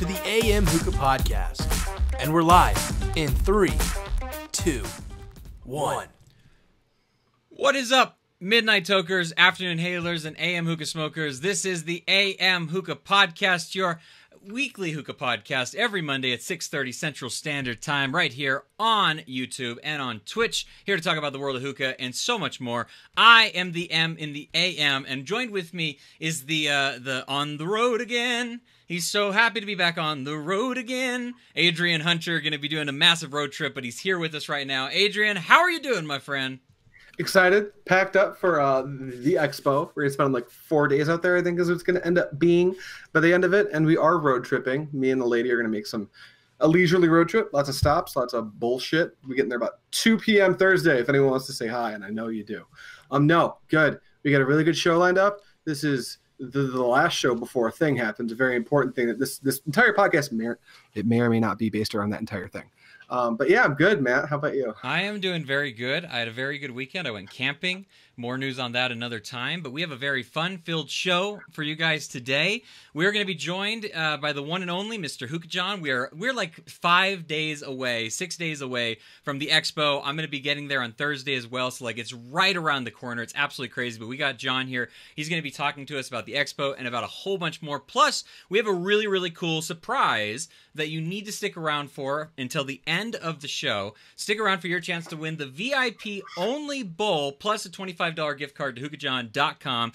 to the AM Hookah Podcast. And we're live in 3, 2, 1. What is up, Midnight Tokers, Afternoon Hailers, and AM Hookah Smokers? This is the AM Hookah Podcast, your weekly hookah podcast, every Monday at 6:30 Central Standard Time, right here on YouTube and on Twitch, here to talk about the world of hookah and so much more. I am the M in the AM, and joined with me is the on the road again. He's so happy to be back on the road again. Adrian Hunter, going to be doing a massive road trip, but he's here with us right now. Adrian, how are you doing, my friend? Excited, packed up for the expo. We're going to spend like 4 days out there, I think is what's going to end up being by the end of it. And we are road tripping. Me and the lady are going to make a leisurely road trip. Lots of stops, lots of bullshit. We're getting there about 2 p.m. Thursday if anyone wants to say hi, and I know you do. No, good. We got a really good show lined up. This is the last show before a thing happens, a very important thing that this entire podcast may or may not be based around that entire thing. But yeah, I'm good, Matt. How about you? I am doing very good. I had a very good weekend. I went camping. More news on that another time. But we have a very fun-filled show for you guys today. We're going to be joined by the one and only Mr. Hookah John. We're like 6 days away from the expo. I'm going to be getting there on Thursday as well. So like it's right around the corner. It's absolutely crazy. But we got John here. He's going to be talking to us about the expo and about a whole bunch more. Plus, we have a really, really cool surprise that you need to stick around for until the end of the show. Stick around for your chance to win the VIP only bowl plus a $25 gift card to hookahjohn.com.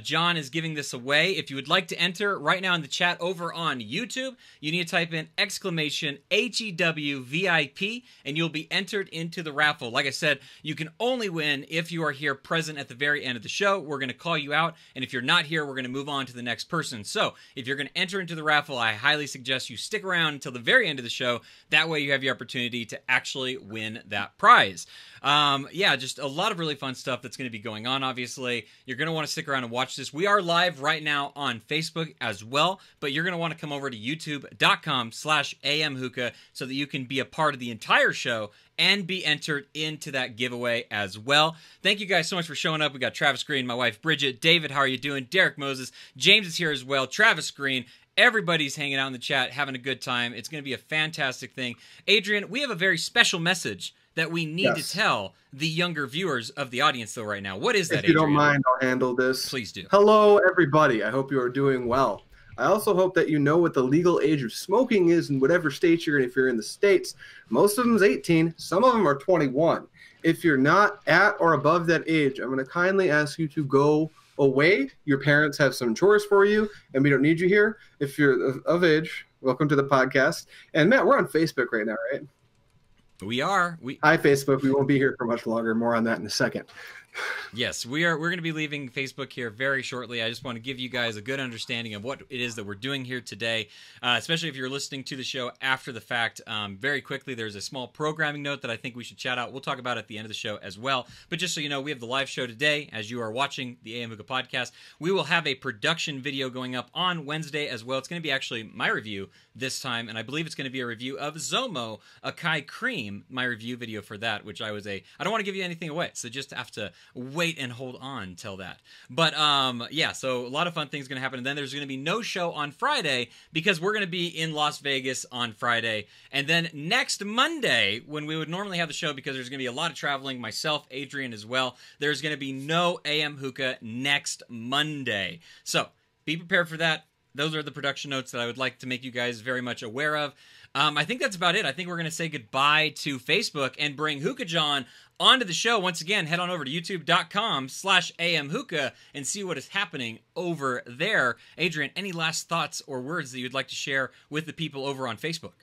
John is giving this away. If you would like to enter right now in the chat over on YouTube, you need to type in exclamation HEW VIP and you'll be entered into the raffle. Like I said, you can only win if you are here present at the very end of the show. We're going to call you out, and if you're not here, we're going to move on to the next person. So if you're going to enter into the raffle, I highly suggest you stick around until the very end of the show. That way you have your opportunity to actually win that prize. Yeah, just a lot of really fun stuff that's going to be going on, obviously. You're going to want to stick around and watch this. We are live right now on Facebook as well, but you're going to want to come over to youtube.com/amhookah so that you can be a part of the entire show and be entered into that giveaway as well. Thank you guys so much for showing up. We got Travis Green, my wife Bridget, David, how are you doing? Derek Moses, James is here as well, Travis Green. Everybody's hanging out in the chat, having a good time. It's going to be a fantastic thing. Adrian, we have a very special message that we need to tell the younger viewers of the audience, though, right now. What is that, If you Adrian? don't mind, I'll handle this. Please do. Hello, everybody. I hope you are doing well. I also hope that you know what the legal age of smoking is in whatever state you're in. If you're in the States, most of them is 18. Some of them are 21. If you're not at or above that age, I'm going to kindly ask you to go away. Your parents have some chores for you, and we don't need you here. If you're of age, welcome to the podcast. And Matt, we're on Facebook right now, right? We are. Hi, Facebook. We won't be here for much longer. More on that in a second. Yes, we're going to be leaving Facebook here very shortly. I just want to give you guys a good understanding of what it is that we're doing here today, especially if you're listening to the show after the fact. Very quickly, there's a small programming note that I think we should shout out. We'll talk about it at the end of the show as well. But just so you know, we have the live show today. As you are watching the AM Hookah Podcast, we will have a production video going up on Wednesday as well. It's going to be actually my review this time, and I believe it's going to be a review of Zomo Akai Cream, my review video for that, which I don't want to give you anything away, so just have to wait and hold on till that. But yeah, so a lot of fun things going to happen, and then there's going to be no show on Friday because we're going to be in Las Vegas on Friday, and then next Monday, when we would normally have the show, because there's going to be a lot of traveling, myself, Adrian as well, there's going to be no AM Hookah next Monday. So be prepared for that. Those are the production notes that I would like to make you guys very much aware of. I think that's about it. I think we're going to say goodbye to Facebook and bring Hookah John onto the show. Once again, head on over to youtube.com/amhookah and see what is happening over there. Adrian, any last thoughts or words that you'd like to share with the people over on Facebook?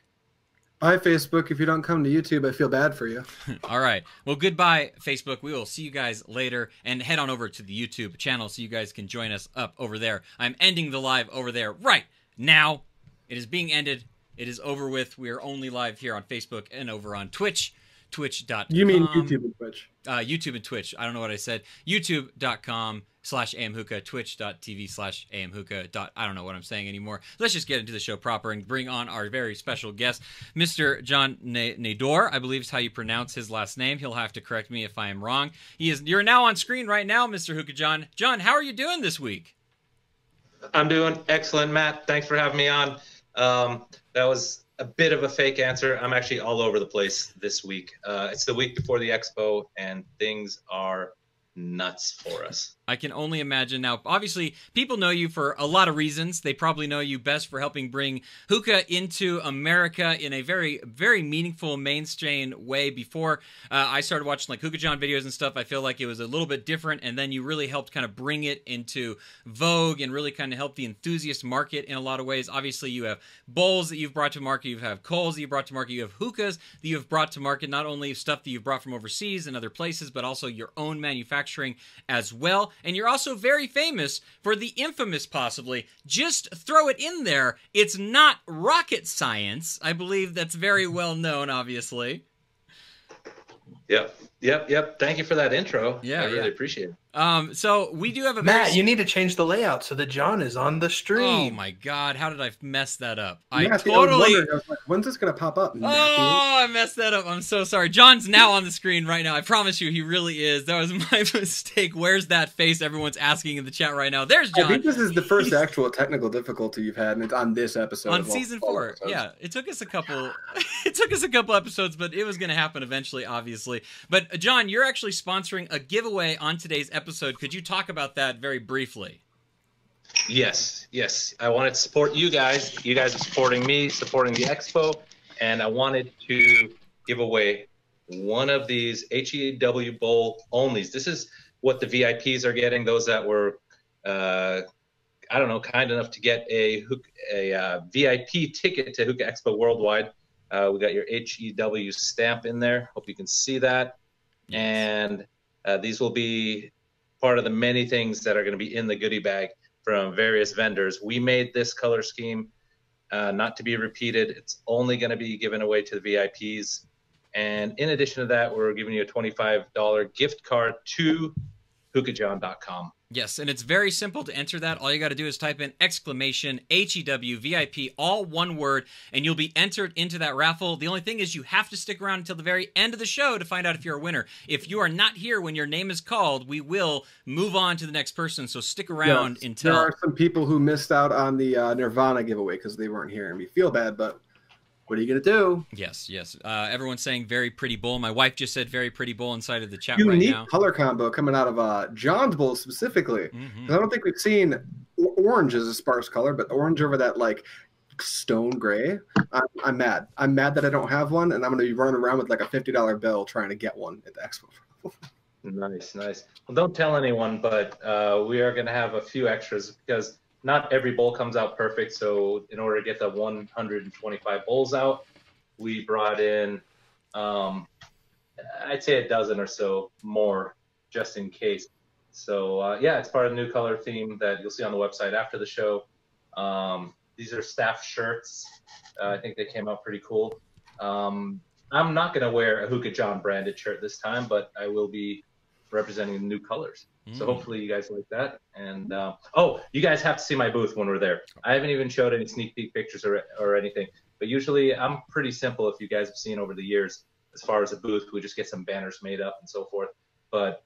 Hi, Facebook. If you don't come to YouTube, I feel bad for you. All right. Well, goodbye, Facebook. We will see you guys later, and head on over to the YouTube channel so you guys can join us up over there. I'm ending the live over there right now. It is being ended. It is over with. We are only live here on Facebook and over on Twitch. Twitch.com. You mean YouTube and Twitch? YouTube and Twitch. I don't know what I said. YouTube.com/amhookah, Twitch.tv/amhookah. I don't know what I'm saying anymore. Let's just get into the show proper and bring on our very special guest, Mr. John Nador. I believe is how you pronounce his last name. He'll have to correct me if I am wrong. You're now on screen right now, Mr. Hookah John. John, how are you doing this week? I'm doing excellent, Matt. Thanks for having me on. That was a bit of a fake answer. I'm actually all over the place this week. It's the week before the expo, and things are nuts for us. I can only imagine. Now, obviously, people know you for a lot of reasons. They probably know you best for helping bring hookah into America in a very, very meaningful, mainstream way. Before I started watching like Hookah John videos and stuff, I feel like it was a little bit different, and then you really helped kind of bring it into vogue and really kind of help the enthusiast market in a lot of ways. Obviously, you have bowls that you've brought to market, you have coals that you've brought to market, you have hookahs that you have brought to market, not only stuff that you've brought from overseas and other places, but also your own manufacturing as well. And you're also very famous for the infamous, possibly, just throw it in there, it's not rocket science. I believe that's very well known, obviously. Yep. Thank you for that intro. Yeah, I really appreciate it. So we do have a Matt, you need to change the layout so that John is on the stream. Oh my God, how did I mess that up? I was like, when's this gonna pop up? Oh, I messed that up. I'm so sorry. John's now on the screen right now. I promise you, he really is. That was my mistake. Where's that face? Everyone's asking in the chat right now. There's John. I think this is the first actual technical difficulty you've had, and it's on this episode. On season 4. Episodes. Yeah, it took us a couple. It took us a couple episodes, but it was going to happen eventually, obviously. But John, you're actually sponsoring a giveaway on today's episode. Could you talk about that very briefly? Yes. I wanted to support you guys. You guys are supporting me, supporting the expo, and I wanted to give away one of these HEW Bowl onlys. This is what the VIPs are getting, those that were, kind enough to get a VIP ticket to Hookah Expo Worldwide. We got your HEW stamp in there. Hope you can see that. Yes. And these will be part of the many things that are going to be in the goodie bag from various vendors. We made this color scheme not to be repeated. It's only going to be given away to the VIPs. And in addition to that, we're giving you a $25 gift card to hookahjohn.com. Yes, and it's very simple to enter that. All you got to do is type in exclamation HEW VIP, all one word, and you'll be entered into that raffle. The only thing is you have to stick around until the very end of the show to find out if you're a winner. If you are not here when your name is called, we will move on to the next person, so stick around until... There are some people who missed out on the Nirvana giveaway because they weren't here, and we feel bad, but... what are you going to do? Yes. Everyone's saying very pretty bowl. My wife just said very pretty bowl inside of the chat right now. Unique color combo coming out of John's bowl specifically. Mm-hmm. I don't think we've seen orange as a sparse color, but orange over that like stone gray. I'm mad. I'm mad that I don't have one, and I'm going to be running around with like a $50 bill trying to get one at the expo. Nice. Well, don't tell anyone, but we are going to have a few extras because not every bowl comes out perfect, so in order to get the 125 bowls out, we brought in, I'd say a dozen or so more, just in case. So, it's part of the new color theme that you'll see on the website after the show. These are staff shirts. I think they came out pretty cool. I'm not going to wear a Hookah John branded shirt this time, but I will be representing the new colors. So hopefully you guys like that. And you guys have to see my booth when we're there. I haven't even showed any sneak peek pictures or anything. But usually I'm pretty simple, if you guys have seen over the years, as far as a booth. We just get some banners made up and so forth. But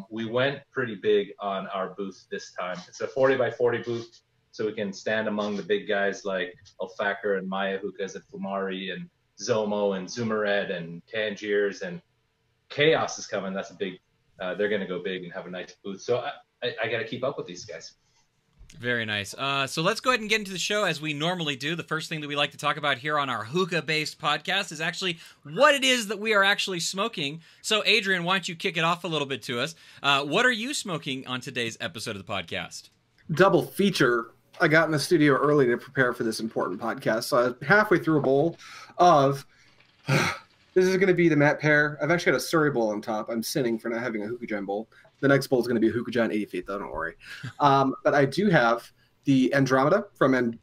we went pretty big on our booth this time. It's a 40 by 40 booth, so we can stand among the big guys like Alfaker and Maya Hookahs and Fumari and Zomo and Zoomered and Tangiers, and Chaos is coming. That's a big... they're going to go big and have a nice booth. So I got to keep up with these guys. Very nice. So let's go ahead and get into the show as we normally do. The first thing that we like to talk about here on our hookah-based podcast is actually what it is that we are actually smoking. So Adrian, why don't you kick it off a little bit to us? What are you smoking on today's episode of the podcast? Double feature. I got in the studio early to prepare for this important podcast. So I was halfway through a bowl of... This is going to be the Matt Pear. I've actually got a Surrey bowl on top. I'm sinning for not having a Hookah John bowl. The next bowl is going to be a Hookah John 80 feet, though. Don't worry. But I do have the Andromeda from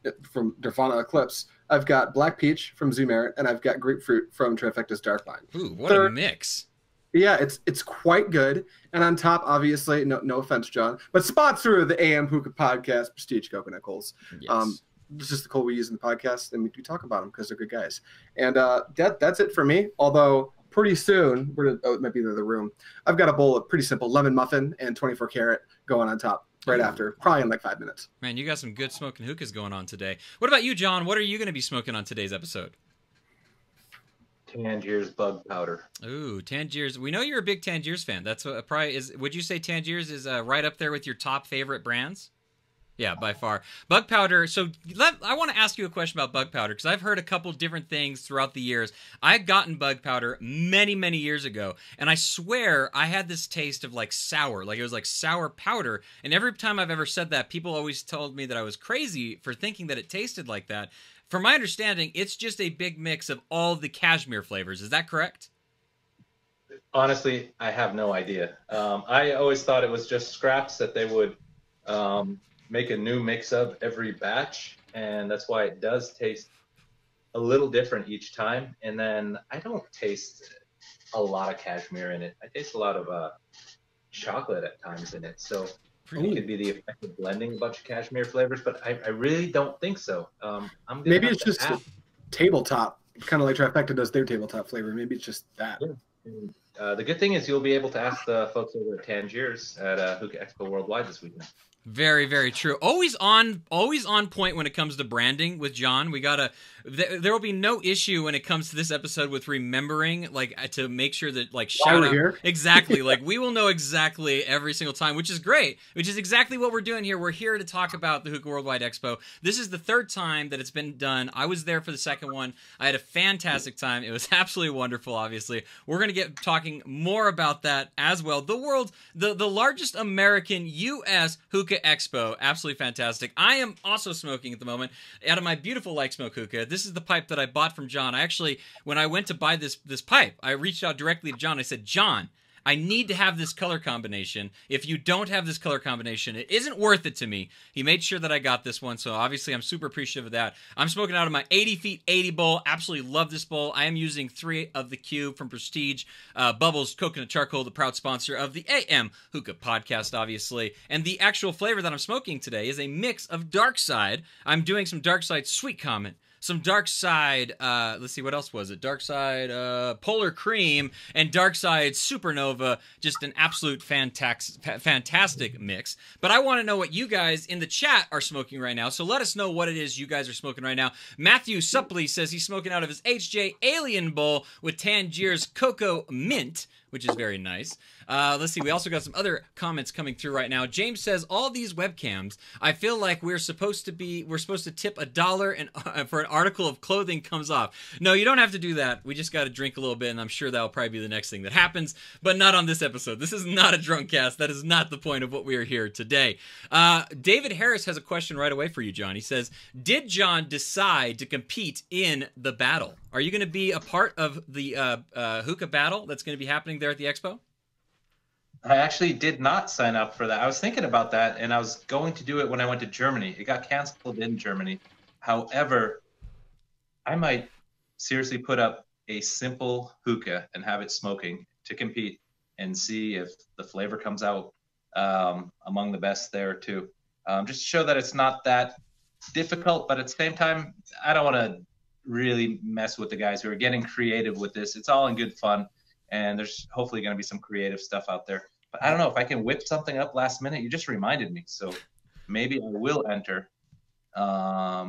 Nirvana Eclipse. I've got Black Peach from Zoomered, and I've got Grapefruit from Trifecta's Dark Line. Ooh, what a mix. Yeah, it's quite good. And on top, obviously, no offense, John, but sponsor of the AM Hookah Podcast, Prestige Coconut Coals. Yes. This is the coal we use in the podcast, and we do talk about them because they're good guys. And that's it for me. Although pretty soon, it might be in the room. I've got a bowl of pretty simple lemon muffin and 24 karat going on top. right Ooh. after, probably in like 5 minutes. Man, you got some good smoking hookahs going on today. What about you, John? What are you going to be smoking on today's episode? Tangier's bug powder. Ooh, Tangiers. We know you're a big Tangiers fan. That's what probably is. Would you say Tangiers is right up there with your top favorite brands? Yeah, by far. Bug powder. So I want to ask you a question about bug powder because I've heard a couple different things throughout the years. I've gotten bug powder many, many years ago, and I swear I had this taste of like sour, like it was like sour powder. And every time I've ever said that, people always told me that I was crazy for thinking that it tasted like that. From my understanding, it's just a big mix of all the cashmere flavors. Is that correct? Honestly, I have no idea. I always thought it was just scraps that they would make a new mix of every batch, and that's why it does taste a little different each time. And then I don't taste a lot of cashmere in it. I taste a lot of chocolate at times in it. So it could be the effect of blending a bunch of cashmere flavors, but I really don't think so. Maybe it's just tabletop, kind of like Trifecta does their tabletop flavor. Maybe it's just that. Yeah. The good thing is you'll be able to ask the folks over at Tangiers at Hookah Expo Worldwide this weekend. Very, very true. Always on point when it comes to branding with John. We gotta. There will be no issue when it comes to this episode with remembering, like, to make sure that, like, shout out here. Exactly. Like, we will know exactly every single time, which is great. Which is exactly what we're doing here. We're here to talk about the Hookah Worldwide Expo. This is the third time that it's been done. I was there for the second one. I had a fantastic time. It was absolutely wonderful. Obviously, we're gonna get talking more about that as well. The largest American U.S. Hookah Expo, absolutely fantastic. I am also smoking at the moment out of my beautiful Like Smoke hookah. This is the pipe that I bought from John. I actually, when I went to buy this pipe, I reached out directly to John. I said, John, I need to have this color combination. If you don't have this color combination, it isn't worth it to me. He made sure that I got this one, so obviously I'm super appreciative of that. I'm smoking out of my 80 feet 80 bowl. Absolutely love this bowl. I am using 3 of the Cube from Prestige. Bubbles Coconut Charcoal, the proud sponsor of the AM Hookah Podcast, obviously. And the actual flavor that I'm smoking today is a mix of Dark Side. I'm doing some Dark Side Sweet Comet, some Dark Side, let's see, what else was it? Dark Side Polar Cream and Dark Side Supernova. Just an absolute fantastic mix. But I want to know what you guys in the chat are smoking right now. So let us know what it is you guys are smoking right now. Matthew Suppley says he's smoking out of his HJ Alien Bowl with Tangier's Cocoa Mint, which is very nice. Let's see, we also got some other comments coming through right now. James says, all these webcams, I feel like we're supposed to tip $1 and for an article of clothing comes off. No, you don't have to do that. We just got to drink a little bit, and I'm sure that'll probably be the next thing that happens, but not on this episode. This is not a drunk cast. That is not the point of what we are here today. David Harris has a question right away for you, John. He says, did John decide to compete in the battle? Are you going to be a part of the hookah battle that's going to be happening there at the expo? I actually did not sign up for that. I was thinking about that, and I was going to do it when I went to Germany. It got canceled in Germany. However, I might seriously put up a simple hookah and have it smoking to compete and see if the flavor comes out among the best there too. Just to show that it's not that difficult, but at the same time, I don't want to really mess with the guys who are getting creative with this. It's all in good fun, and there's hopefully going to be some creative stuff out there. But I don't know if I can whip something up last minute. You just reminded me, so maybe I will enter. I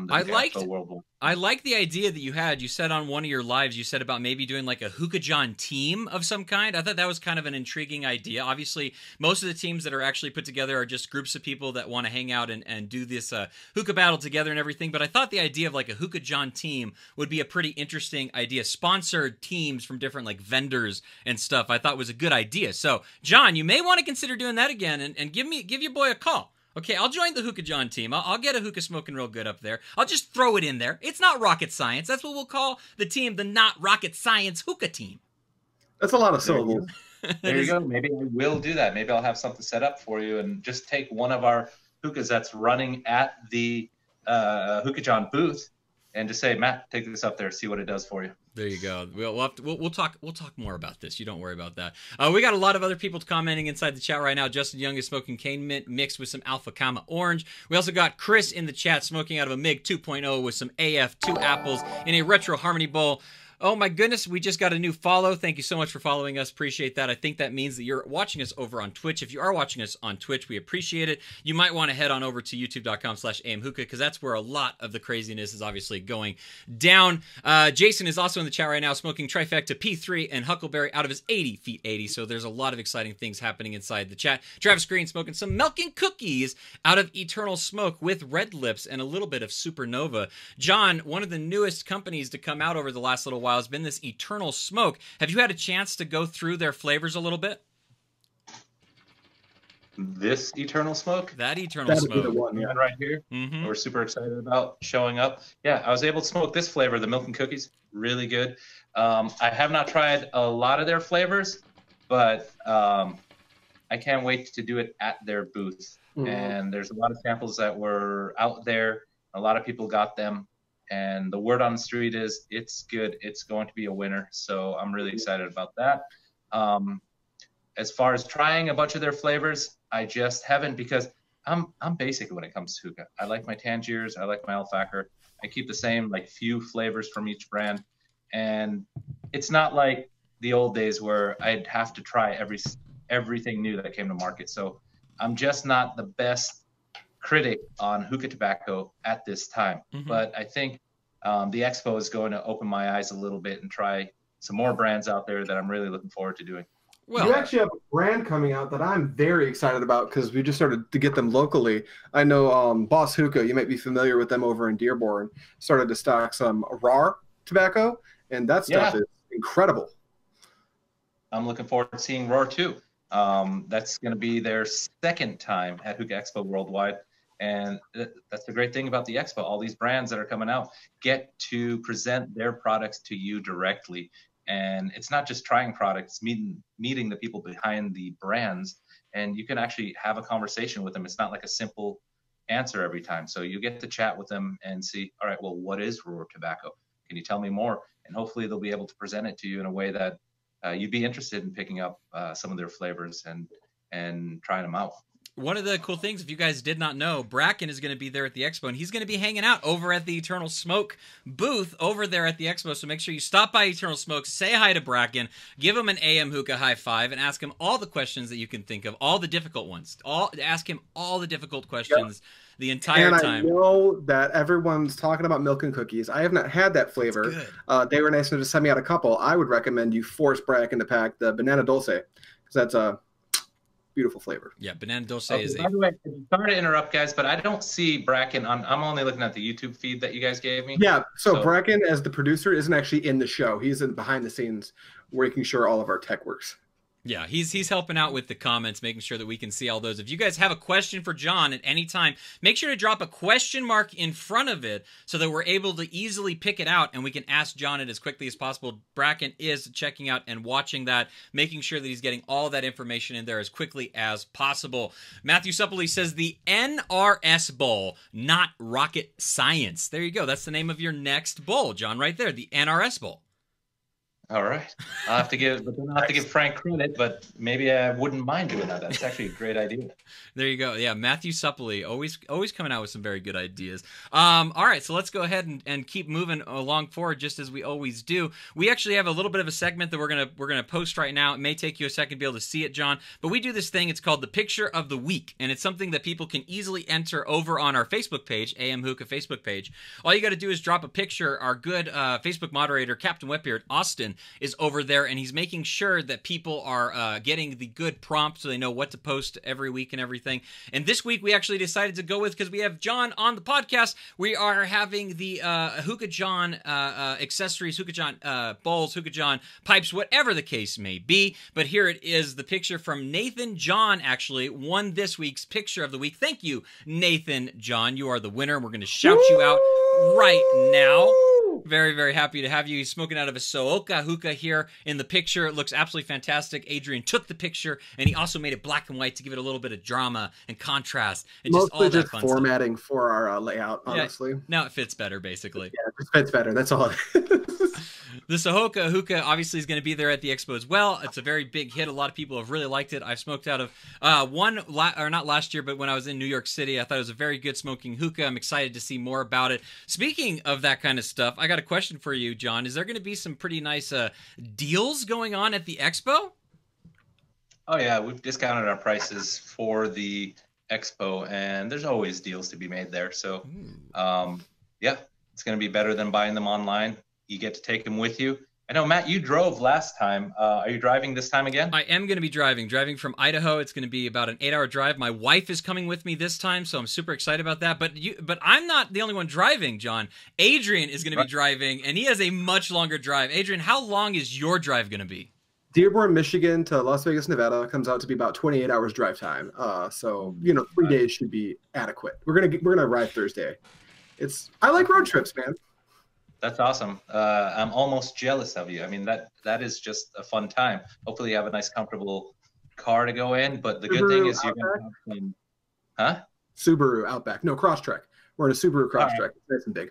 like the idea that you said on one of your lives, you said about maybe doing like a Hookah John team of some kind. I thought that was kind of an intriguing idea. Obviously, most of the teams that are actually put together are just groups of people that want to hang out and do this hookah battle together and everything. But I thought the idea of like a Hookah John team would be a pretty interesting idea. Sponsored teams from different like vendors and stuff, I thought was a good idea. So, John, you may want to consider doing that again and give your boy a call. Okay, I'll join the Hookah John team. I'll get a hookah smoking real good up there. I'll just throw it in there. It's not rocket science. That's what we'll call the team, the not rocket science hookah team. That's a lot of syllables. There you go. Maybe I will do that. Maybe I'll have something set up for you and just take one of our hookahs that's running at the Hookah John booth and just say, Matt, take this up there, see what it does for you. There you go. We'll talk more about this. You don't worry about that. We got a lot of other people commenting inside the chat right now. Justin Young is smoking cane mint mixed with some Alpha Kama orange. We also got Chris in the chat smoking out of a MiG 2.0 with some AF2 apples in a retro harmony bowl. Oh my goodness, we just got a new follow. Thank you so much for following us. Appreciate that. I think that means that you're watching us over on Twitch. If you are watching us on Twitch, we appreciate it. You might want to head on over to youtube.com/amhookah because that's where a lot of the craziness is obviously going down. Jason is also in the chat right now smoking Trifecta P3 and Huckleberry out of his 80 feet 80. So there's a lot of exciting things happening inside the chat. Travis Green smoking some Milk and Cookies out of Eternal Smoke with Red Lips and a little bit of Supernova. John, one of the newest companies to come out over the last little while has been this Eternal Smoke. Have you had a chance to go through their flavors a little bit? This Eternal Smoke? That Eternal That'd be Smoke. the one, yeah. Right here. Mm-hmm. We're super excited about showing up. Yeah, I was able to smoke this flavor, the Milk and Cookies. Really good. I have not tried a lot of their flavors, but I can't wait to do it at their booth. Mhm. And there's a lot of samples that were out there. A lot of people got them. And the word on the street is it's good. It's going to be a winner. So I'm really excited about that. As far as trying a bunch of their flavors, I just haven't because I'm basic when it comes to hookah. I like my Tangiers. I like my Alfaker. I keep the same like few flavors from each brand. And it's not like the old days where I'd have to try everything new that came to market. So I'm just not the best critic on hookah tobacco at this time. Mhm. But I think the expo is going to open my eyes a little bit and try some more brands out there that I'm really looking forward to doing. Well, You actually have a brand coming out that I'm very excited about because we just started to get them locally. I know Boss Hookah, you might be familiar with them over in Dearborn, started to stock some RAR tobacco, and that stuff Yeah. is incredible. I'm looking forward to seeing Roar too. That's going to be their second time at Hookah Expo Worldwide. And that's the great thing about the expo. All these brands that are coming out get to present their products to you directly. And it's not just trying products, meeting the people behind the brands. And you can actually have a conversation with them. It's not like a simple answer every time. So you get to chat with them and see, all right, well, what is Roar Tobacco? Can you tell me more? And hopefully they'll be able to present it to you in a way that you'd be interested in picking up some of their flavors and trying them out. one of the cool things, if you guys did not know, Bracken is going to be there at the expo, and he's going to be hanging out over at the Eternal Smoke booth over there at the expo. So make sure you stop by Eternal Smoke, say hi to Bracken, give him an AM Hookah high five, and ask him all the questions that you can think of, all the difficult ones. Ask him all the difficult questions the entire time. I know that everyone's talking about Milk and Cookies. I have not had that flavor. They were nice enough to send me out a couple. I would recommend you force Bracken to pack the Banana Dulce because that's a beautiful flavor. Yeah, Banana Dulce Okay, is by the way, sorry to interrupt, guys, but I don't see Bracken on. I'm only looking at the YouTube feed that you guys gave me. Yeah, so Bracken, as the producer, isn't actually in the show. He's in behind the scenes, making sure all of our tech works. Yeah, he's helping out with the comments, making sure that we can see all those. If you guys have a question for John at any time, make sure to drop a question mark in front of it so that we're able to easily pick it out and we can ask John it as quickly as possible. Bracken is checking out and watching that, making sure that he's getting all that information in there as quickly as possible. Matthew Suppley says the NRS Bowl, not rocket science. There you go. That's the name of your next bowl, John, right there, the NRS Bowl. All right. I'll have to give Frank credit, but maybe I wouldn't mind doing that. That's actually a great idea. There you go. Yeah, Matthew Suppley, always coming out with some very good ideas. All right, so let's go ahead and keep moving along forward, just as we always do. We actually have a little bit of a segment that we're gonna post right now. It may take you a second to be able to see it, John, but we do this thing. It's called the Picture of the Week, and it's something that people can easily enter over on our Facebook page, AM Hookah Facebook page. All you got to do is drop a picture. Our good Facebook moderator, Captain Wetbeard, Austin, is over there, and he's making sure that people are getting the good prompts so they know what to post every week and everything. And this week we actually decided to go with, because we have John on the podcast, we are having the Hookah John accessories, Hookah John bowls, Hookah John pipes, whatever the case may be. But here it is, the picture from Nathan John actually won this week's Picture of the Week. Thank you, Nathan John. You are the winner, and we're going to shout you out right now. Very, very happy to have you. He's smoking out of a Sooka hookah here in the picture. It looks absolutely fantastic. Adrian took the picture, and he also made it black and white to give it a little bit of drama and contrast. And Mostly all that just fun formatting for our layout, honestly. Now it fits better, basically. Yeah, it fits better. That's all. The Sahoka hookah obviously is going to be there at the expo as well. It's a very big hit. A lot of people have really liked it. I've smoked out of not last year, but when I was in New York City, I thought it was a very good smoking hookah. I'm excited to see more about it. Speaking of that kind of stuff, I got a question for you, John. Is there going to be some pretty nice deals going on at the expo? Oh yeah, we've discounted our prices for the expo, and there's always deals to be made there. So, yeah, it's going to be better than buying them online. You get to take them with you. I know, Matt, you drove last time. Are you driving this time again? I am going to be driving from Idaho. It's going to be about an 8-hour drive. My wife is coming with me this time, so I'm super excited about that. But I'm not the only one driving, John. Adrian is going to be driving, and he has a much longer drive. Adrian, how long is your drive going to be? Dearborn, Michigan to Las Vegas, Nevada comes out to be about 28 hours drive time. So 3 days should be adequate. We're gonna arrive Thursday. I like road trips, man. That's awesome. I'm almost jealous of you. I mean, that is just a fun time. Hopefully you have a nice, comfortable car to go in. But the good thing is you're going to have some, huh? Subaru Outback. No, Crosstrek. We're in a Subaru Crosstrek. It's nice and big.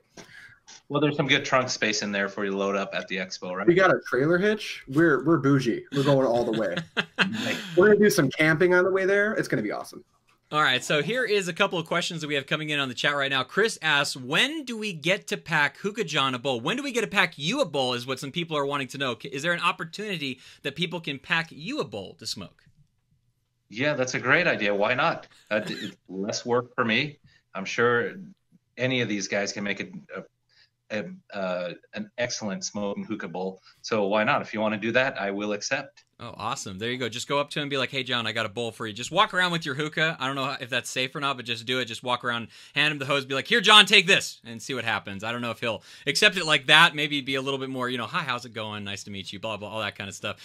Well, there's some good trunk space in there for you to load up at the expo, right? We got a trailer hitch. We're bougie. We're going all the way. We're going to do some camping on the way there. It's going to be awesome. All right, so here is a couple of questions that we have coming in on the chat right now. Chris asks, when do we get to pack Hookah John a bowl? When do we get to pack you a bowl is what some people are wanting to know. Is there an opportunity that people can pack you a bowl to smoke? Yeah, that's a great idea. Why not? Less work for me. I'm sure any of these guys can make an excellent smoking hookah bowl. So why not? If you want to do that, I will accept. Oh, awesome. There you go. Just go up to him and be like, hey, John, I got a bowl for you. Just walk around with your hookah. I don't know if that's safe or not, but just do it. Just walk around, hand him the hose, be like, here, John, take this, and see what happens. I don't know if he'll accept it like that. Maybe be a little bit more, hi, how's it going? Nice to meet you, blah, blah, all that kind of stuff.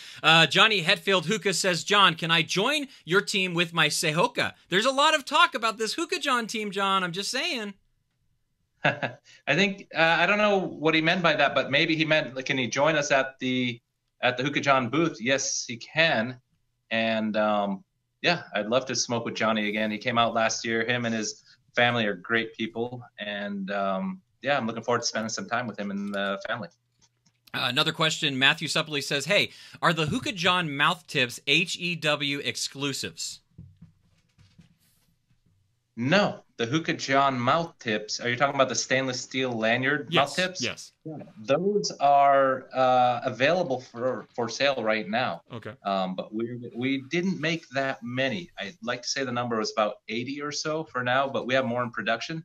Johnny Hetfield Hookah says, John, can I join your team with my Sahoka? There's a lot of talk about this Hookah John team, John. I'm just saying. I think I don't know what he meant by that, but maybe he meant, like, can he join us at the Hookah John booth? Yes, he can. And yeah, I'd love to smoke with Johnny again. He came out last year. Him and his family are great people, and yeah, I'm looking forward to spending some time with him and the family. Another question. Matthew Suppley says, hey, are the Hookah John mouth tips HEW exclusives? No, the Hookah John mouth tips. Are you talking about the stainless steel lanyard mouth tips? Yes. Yeah, those are available for sale right now. Okay. But we didn't make that many. I'd like to say the number was about 80 or so for now, but we have more in production.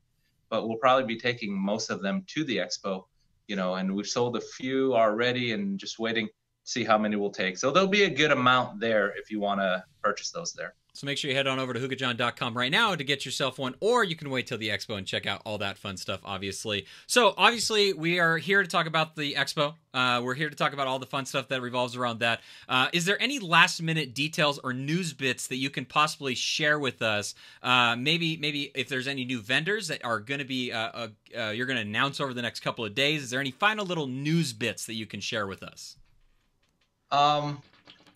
But we'll probably be taking most of them to the expo, and we've sold a few already and just waiting to see how many we'll take. So there'll be a good amount there if you want to purchase those there. So make sure you head on over to hookahjohn.com right now to get yourself one, or you can wait till the expo and check out all that fun stuff, obviously. So obviously we are here to talk about the expo. We're here to talk about all the fun stuff that revolves around that. Is there any last minute details or news bits that you can possibly share with us? Maybe if there's any new vendors that are going to be, you're going to announce over the next couple of days. Is there any final little news bits that you can share with us?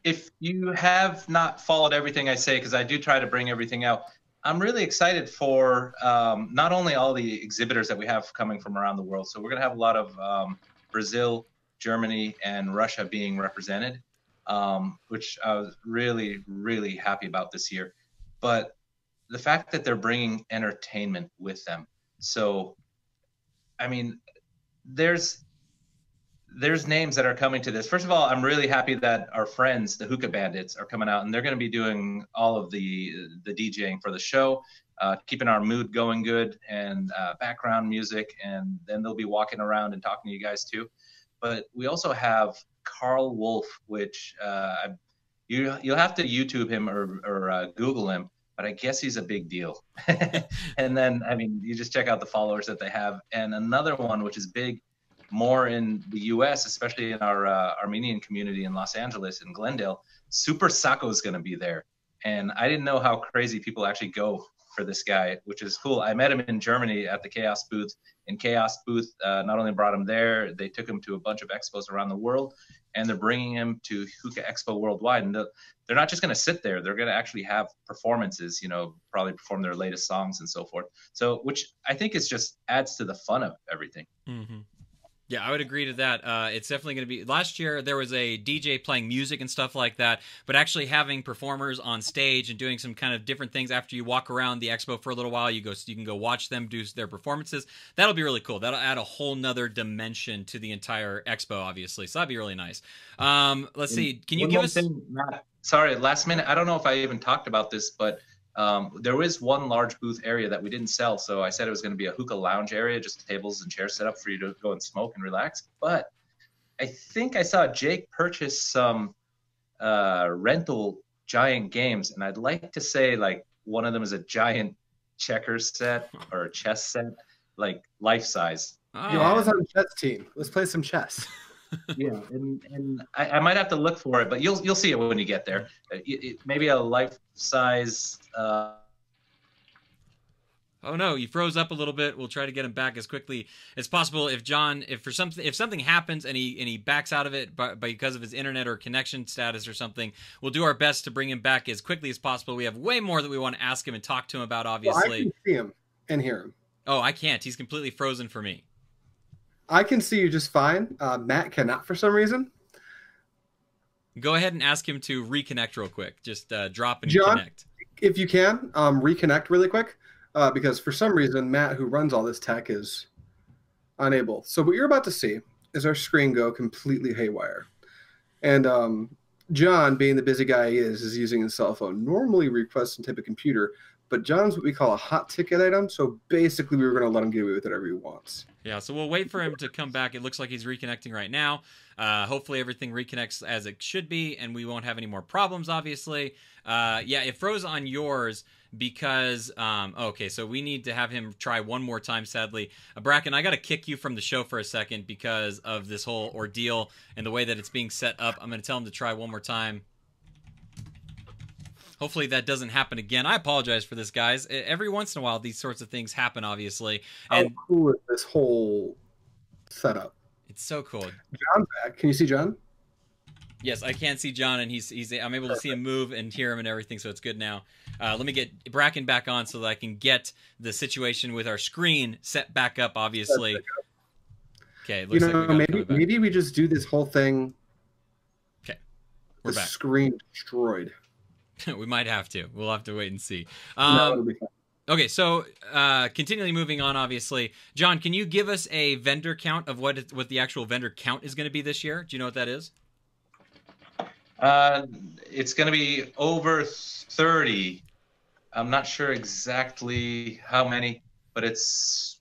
If you have not followed everything I say, because I do try to bring everything out, I'm really excited for not only all the exhibitors that we have coming from around the world. So we're going to have a lot of Brazil, Germany, and Russia being represented, which I was really, really happy about this year. But the fact that they're bringing entertainment with them. So, I mean, there's names that are coming to this. First of all, I'm really happy that our friends, the Hookah Bandits, are coming out, and they're going to be doing all of the DJing for the show, keeping our mood going good, and background music, and then they'll be walking around and talking to you guys too. But we also have Carl Wolf, which you'll have to YouTube him or Google him, but I guess he's a big deal. And then, I mean, you just check out the followers that they have. And another one, which is big, more in the U.S., especially in our Armenian community in Los Angeles and Glendale, Super Sako is going to be there. And I didn't know how crazy people actually go for this guy, which is cool. I met him in Germany at the Chaos booth. And Chaos booth not only brought him there, they took him to a bunch of expos around the world, and they're bringing him to Hookah Expo Worldwide. And they're not just going to sit there. They're going to actually have performances, probably perform their latest songs and so forth. So, which I think is just adds to the fun of everything. Mm-hmm. Yeah, I would agree to that. It's definitely going to be. Last year there was a DJ playing music and stuff like that, but actually having performers on stage and doing some kind of different things after you walk around the expo for a little while, you can go watch them do their performances. That'll be really cool. That'll add a whole nother dimension to the entire expo, obviously. So that'd be really nice. Let's see. Can you give us? Matt, sorry, last minute. I don't know if I even talked about this, but there is one large booth area that we didn't sell. So I said it was going to be a hookah lounge area, just tables and chairs set up for you to go and smoke and relax. But I think I saw Jake purchase some rental giant games. And I'd like to say like one of them is a giant checkers set or a chess set, like life size. Oh. Yo, I was on the chess team. Let's play some chess. Yeah, and I might have to look for it, but you'll see it when you get there. Maybe a life size. Oh no, he froze up a little bit. We'll try to get him back as quickly as possible. If something happens and he backs out of it because of his internet or connection status or something, we'll do our best to bring him back as quickly as possible. We have way more that we want to ask him and talk to him about. Obviously, Well, I can see him and hear him. Oh, I can't. He's completely frozen for me. I can see you just fine. Matt cannot for some reason. Go ahead and ask him to reconnect real quick. Just drop and John? connect. If you can, reconnect really quick, because for some reason Matt, who runs all this tech, is unable. So what you're about to see is our screen go completely haywire. And John, being the busy guy he is using his cell phone. Normally requests some type of computer, but John's what we call a hot ticket item. So basically we were going to let him get away with whatever he wants. Yeah, so we'll wait for him to come back. It looks like he's reconnecting right now. Hopefully everything reconnects as it should be, and we won't have any more problems, obviously. Yeah, it froze on yours because... okay, so we need to have him try one more time, sadly. Bracken, I got to kick you from the show for a second because of this whole ordeal and the way that it's being set up. I'm going to tell him to try one more time. Hopefully that doesn't happen again. I apologize for this, guys. Every once in a while, these sorts of things happen, obviously. And how cool is this whole setup? It's so cool. John's back. Can you see John? Yes, I can see John, and I'm able to see him move and hear him and everything, so it's good now. Let me get Bracken back on so that I can get the situation with our screen set back up, obviously. Okay, it looks like we got it coming back. Maybe we just do this whole thing. Okay, we're back. Screen destroyed. We might have to. We'll have to wait and see. No, it'll be fine. Okay, so continually moving on, obviously. John, can you give us a vendor count of what the actual vendor count is going to be this year? Do you know what that is? It's going to be over 30. I'm not sure exactly how many, but it's,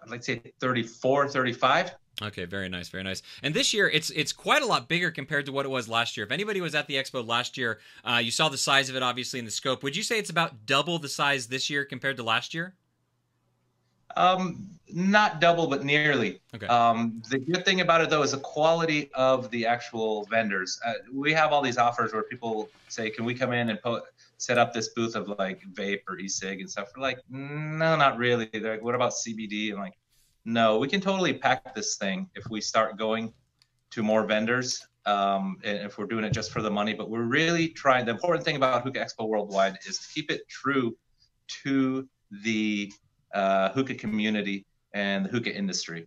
I'd like to say 34, 35. Okay, very nice, very nice. And this year, it's quite a lot bigger compared to what it was last year. If anybody was at the expo last year, you saw the size of it, obviously, in the scope. Would you say it's about double the size this year compared to last year? Not double, but nearly. Okay. The good thing about it, though, is the quality of the actual vendors. We have all these offers where people say, can we come in and set up this booth of like vape or e-cig and stuff? We're like, no, not really. They're like, what about CBD? And like, no, we can totally pack this thing if we start going to more vendors, and if we're doing it just for the money. But we're really trying. The important thing about Hookah Expo Worldwide is to keep it true to the hookah community and the hookah industry.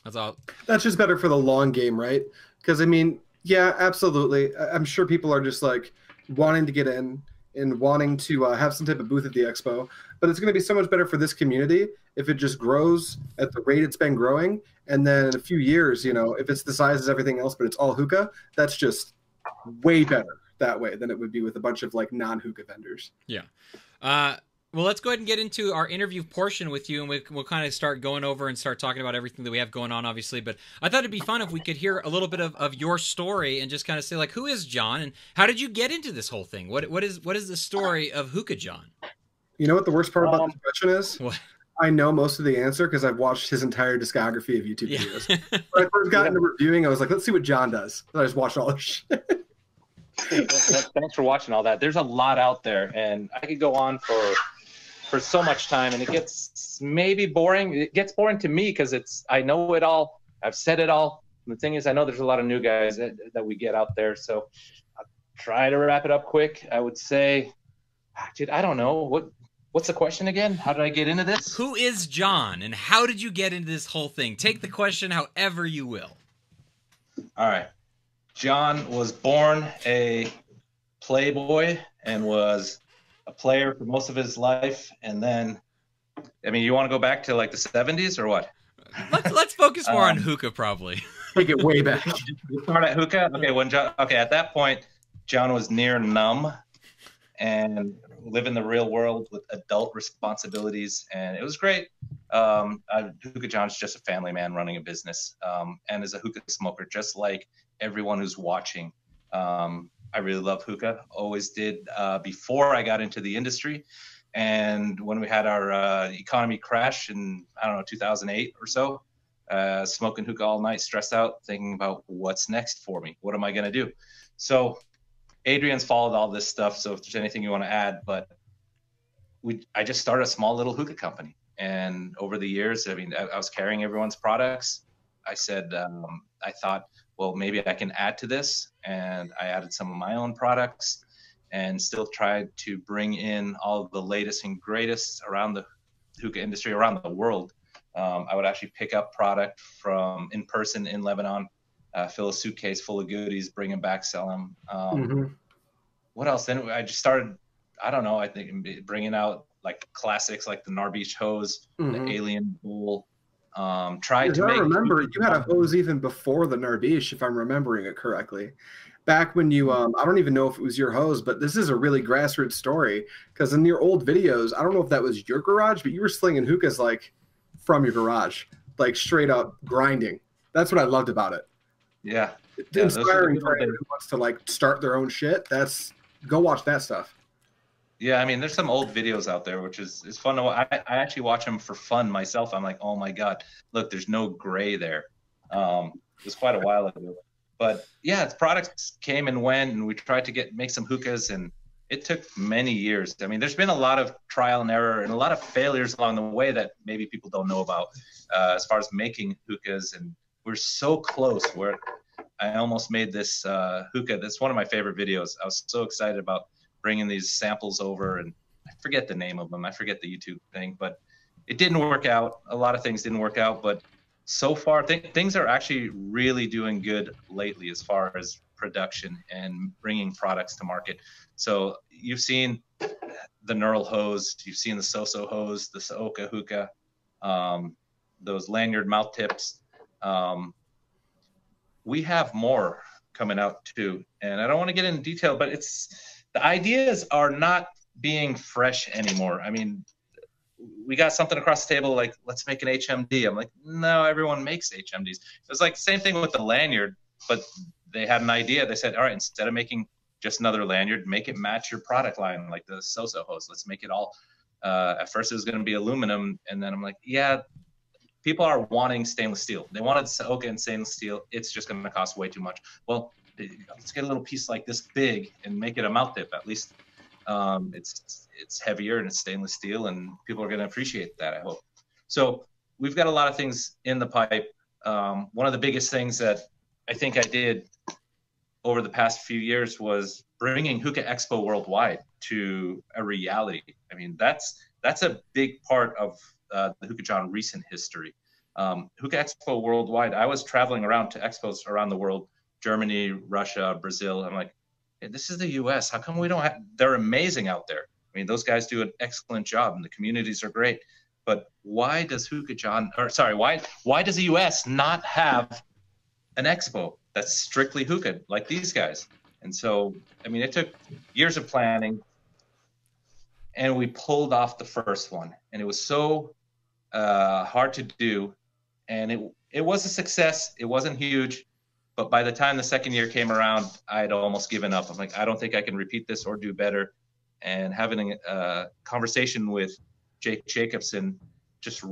That's all. That's just better for the long game, right? Because I mean, yeah, absolutely. I'm sure people are just like wanting to get in and wanting to have some type of booth at the expo, but it's going to be so much better for this community if it just grows at the rate it's been growing. And then in a few years, you know, if it's the size as everything else, but it's all hookah, that's just way better that way than it would be with a bunch of like non-hookah vendors. Yeah. Well, let's go ahead and get into our interview portion with you, and we'll kind of start going over and start talking about everything that we have going on, obviously. But I thought it'd be fun if we could hear a little bit of your story and just kind of say, like, who is John, and how did you get into this whole thing? What is the story of Hookah John? You know what the worst part about this question is? What? I know most of the answer because I've watched his entire discography of YouTube videos. When I first got into reviewing, I was like, let's see what John does. And I just watched all this shit. Thanks for watching all that. There's a lot out there, and I could go on for so much time, and it gets maybe boring. It gets boring to me because I know it all. I've said it all. And the thing is, I know there's a lot of new guys that we get out there. So I'll try to wrap it up quick. I would say, dude, I don't know. What's the question again? How did I get into this? Who is John, and how did you get into this whole thing? Take the question however you will. All right. John was born a playboy and was a player for most of his life. And then, I mean, you want to go back to like the 70s or what? Let's focus more on hookah, probably. Take it way back. You start at hookah? Okay, at that point, John was near numb and live in the real world with adult responsibilities, and it was great. Hookah John's just a family man running a business, and is a hookah smoker, just like everyone who's watching. I really love hookah, always did before I got into the industry. And when we had our economy crash in, I don't know, 2008 or so, smoking hookah all night, stressed out, thinking about what's next for me. What am I going to do? So Adrian's followed all this stuff, so if there's anything you want to add, but I just started a small little hookah company. And over the years, I mean, I was carrying everyone's products. I said, I thought, well, maybe I can add to this. And I added some of my own products and still tried to bring in all of the latest and greatest around the hookah industry, around the world. I would actually pick up product from in person in Lebanon, fill a suitcase full of goodies, bring them back, sell them. What else? Then I just started, I don't know, I think bringing out like classics like the Narbiche hose, the Alien Bowl. I remember you had a hose even before the Narbiche, if I'm remembering it correctly. Back when you, I don't even know if it was your hose, but this is a really grassroots story, because in your old videos, I don't know if that was your garage, but you were slinging hookahs like from your garage, like straight up grinding. That's what I loved about it. Yeah. It's inspiring for anyone who wants to like start their own shit. Go watch that stuff. Yeah, I mean, there's some old videos out there, which is fun to watch. I actually watch them for fun myself. I'm like, oh my God, look, there's no gray there. It was quite a while ago. But yeah, its products came and went, and we tried to make some hookahs, and it took many years. I mean, there's been a lot of trial and error and a lot of failures along the way that maybe people don't know about as far as making hookahs. And we're so close where I almost made this hookah. That's one of my favorite videos. I was so excited about bringing these samples over, and I forget the name of them. I forget the YouTube thing, but it didn't work out. A lot of things didn't work out, but so far things are actually really doing good lately as far as production and bringing products to market. So you've seen the Knurl hose, you've seen the Soso hose, the Saoka hookah, those lanyard mouth tips. We have more coming out too, and I don't want to get into detail, but the ideas are not being fresh anymore. I mean, we got something across the table like, let's make an HMD. I'm like, no, everyone makes HMDs. It was like the same thing with the lanyard, but they had an idea. They said, all right, instead of making just another lanyard, make it match your product line, like the Soso hose. Let's make it all. At first it was going to be aluminum, and then I'm like, yeah, people are wanting stainless steel. They wanted Saoka and stainless steel. It's just going to cost way too much. Well, let's get a little piece like this big and make it a mouth tip. At least it's heavier and it's stainless steel, and people are going to appreciate that, I hope. So we've got a lot of things in the pipe. One of the biggest things that I think I did over the past few years was bringing Hookah Expo Worldwide to a reality. I mean, that's a big part of the Hookah John recent history. Hookah Expo Worldwide, I was traveling around to expos around the world, Germany, Russia, Brazil. I'm like, hey, this is the US. How come we don't have, they're amazing out there. I mean, those guys do an excellent job and the communities are great. But why does why does the US not have an expo that's strictly hookah like these guys? And so, I mean, it took years of planning, and we pulled off the first one, and it was so hard to do, and it was a success. It wasn't huge, but by the time the second year came around, I'd almost given up. I'm like, I don't think I can repeat this or do better. And having a conversation with Jake Jacobson, just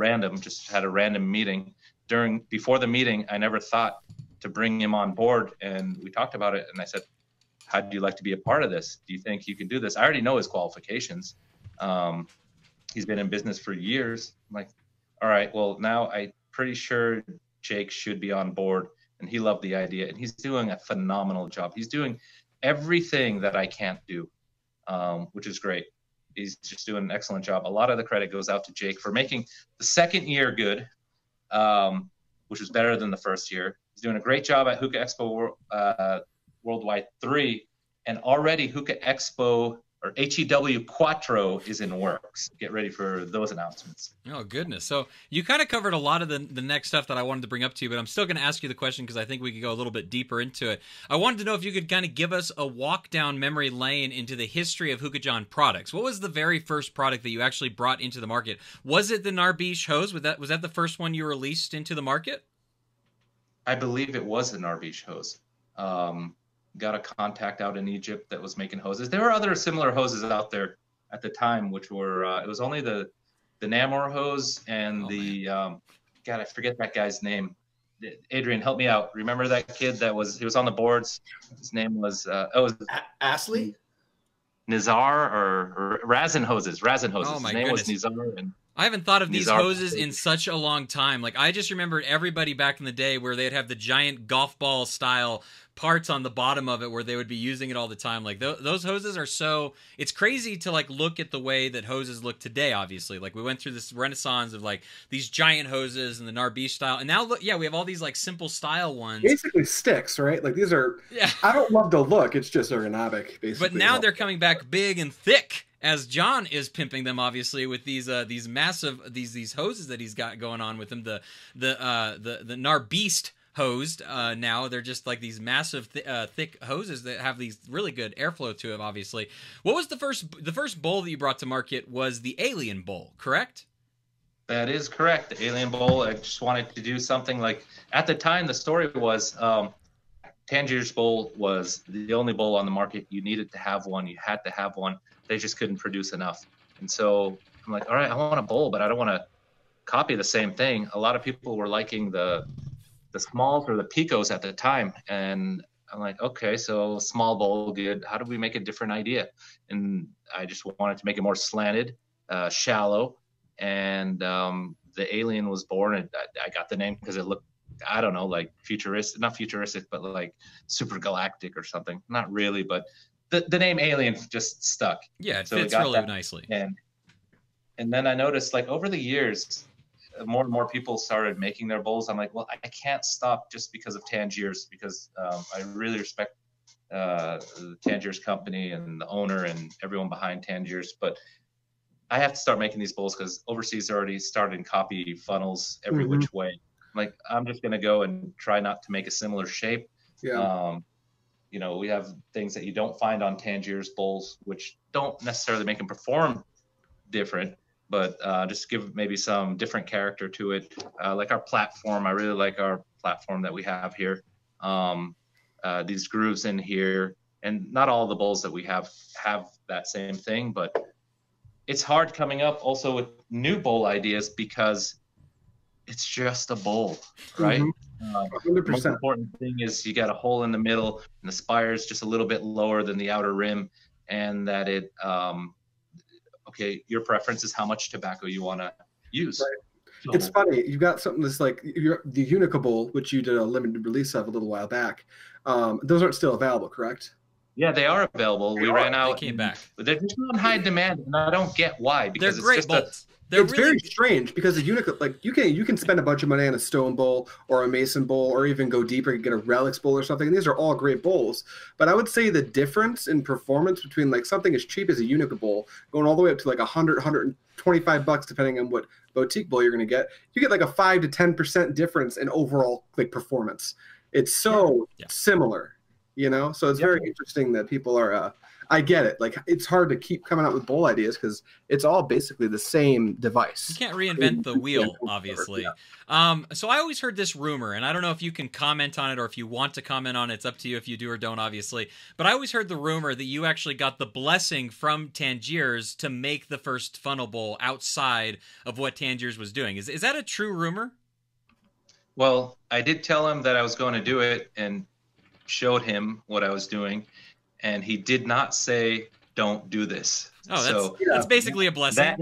had a random meeting. Before the meeting, I never thought to bring him on board, and we talked about it, and I said, how'd you like to be a part of this? Do you think you can do this? I already know his qualifications. He's been in business for years. I'm like, all right, well, now I'm pretty sure Jake should be on board, and he loved the idea, and he's doing a phenomenal job. He's doing everything that I can't do, which is great. He's just doing an excellent job. A lot of the credit goes out to Jake for making the second year good, which was better than the first year. He's doing a great job at Hookah Expo Worldwide 3, and already Hookah Expo or HEW Quattro is in works. Get ready for those announcements. Oh, goodness. So you kind of covered a lot of the next stuff that I wanted to bring up to you, but I'm still going to ask you the question because I think we could go a little bit deeper into it. I wanted to know if you could kind of give us a walk down memory lane into the history of Hookah John products. What was the very first product that you actually brought into the market? Was it the Narbiche hose? Was that the first one you released into the market? I believe it was the Narbiche hose. Got a contact out in Egypt that was making hoses. There were other similar hoses out there at the time, which were it was only the Namor hose and God, I forget that guy's name. Adrian, help me out. Remember that kid he was on the boards? His name was Astley? Nizar or Razin hoses. Oh, my His name goodness. was Nizar, and I haven't thought of these Nizar hoses in such a long time. Like, I just remembered everybody back in the day where they'd have the giant golf ball style parts on the bottom of it where they would be using it all the time. Like, those hoses are so... It's crazy to, like, look at the way that hoses look today, obviously. Like, we went through this renaissance of, like, these giant hoses and the Narbiche style. And now, look, yeah, we have all these, like, simple style ones. Basically sticks, right? Like, these are... Yeah. I don't love the look. It's just ergonomic, basically. But now they're coming back big and thick, as John is pimping them, obviously, with these massive these hoses that he's got going on with him. The Narbeast hosed. Now they're just like these massive thick hoses that have these really good airflow to it. Obviously, what was the first bowl that you brought to market? Was the Alien Bowl, correct? that is correct. The Alien Bowl. I just wanted to do something like, at the time the story was Tangier's Bowl was the only bowl on the market. You needed to have one. You had to have one. They just couldn't produce enough. And so I'm like, all right, I want a bowl, but I don't want to copy the same thing. A lot of people were liking the smalls or the picos at the time. And I'm like, okay, so small bowl, good. How do we make a different idea? And I just wanted to make it more slanted, shallow. And the Alien was born, and I got the name because it looked, I don't know, like futuristic, not futuristic, but like super galactic or something. Not really, but the name Alien just stuck. Yeah, it fits really nicely. And then I noticed, like, over the years, more and more people started making their bowls. I'm like, well, I can't stop just because of Tangiers, because I really respect the Tangiers company and the owner and everyone behind Tangiers. But I have to start making these bowls because overseas they're already starting copy funnels every which way. Like, I'm just going to go and try not to make a similar shape. Yeah. You know, we have things that you don't find on Tangiers bowls, which don't necessarily make them perform different, but just give maybe some different character to it. Like our platform, I really like our platform that we have here. These grooves in here, and not all the bowls that we have that same thing, but it's hard coming up also with new bowl ideas because it's just a bowl, right? 100%. Most important thing is you got a hole in the middle and the spire is just a little bit lower than the outer rim, and that it okay, your preference is how much tobacco you want to use. Right. So, it's funny, you got something that's like the Unica Bowl, which you did a limited release of a little while back. Those aren't still available, correct? Yeah, they are available. We ran out. They came back. But they're just on high demand, and I don't get why. Because they're great it's just bowls. It's very strange because the Unica, like, you can spend a bunch of money on a stone bowl or a mason bowl, or even go deeper and get a relics bowl or something. And these are all great bowls. But I would say the difference in performance between like something as cheap as a Unica bowl going all the way up to like $125 depending on what boutique bowl you're going to get, you get like a 5 to 10% difference in overall like performance. It's so similar, you know. So it's very interesting that people are. I get it. Like, it's hard to keep coming out with bowl ideas because it's all basically the same device. You can't reinvent the wheel, obviously. So I always heard this rumor, and I don't know if you can comment on it or if you want to comment on it. It's up to you if you do or don't, obviously. But I always heard the rumor that you actually got the blessing from Tangiers to make the first funnel bowl outside of what Tangiers was doing. Is that a true rumor? Well, I did tell him that I was going to do it and showed him what I was doing. And he did not say, "Don't do this." Oh, that's basically a blessing.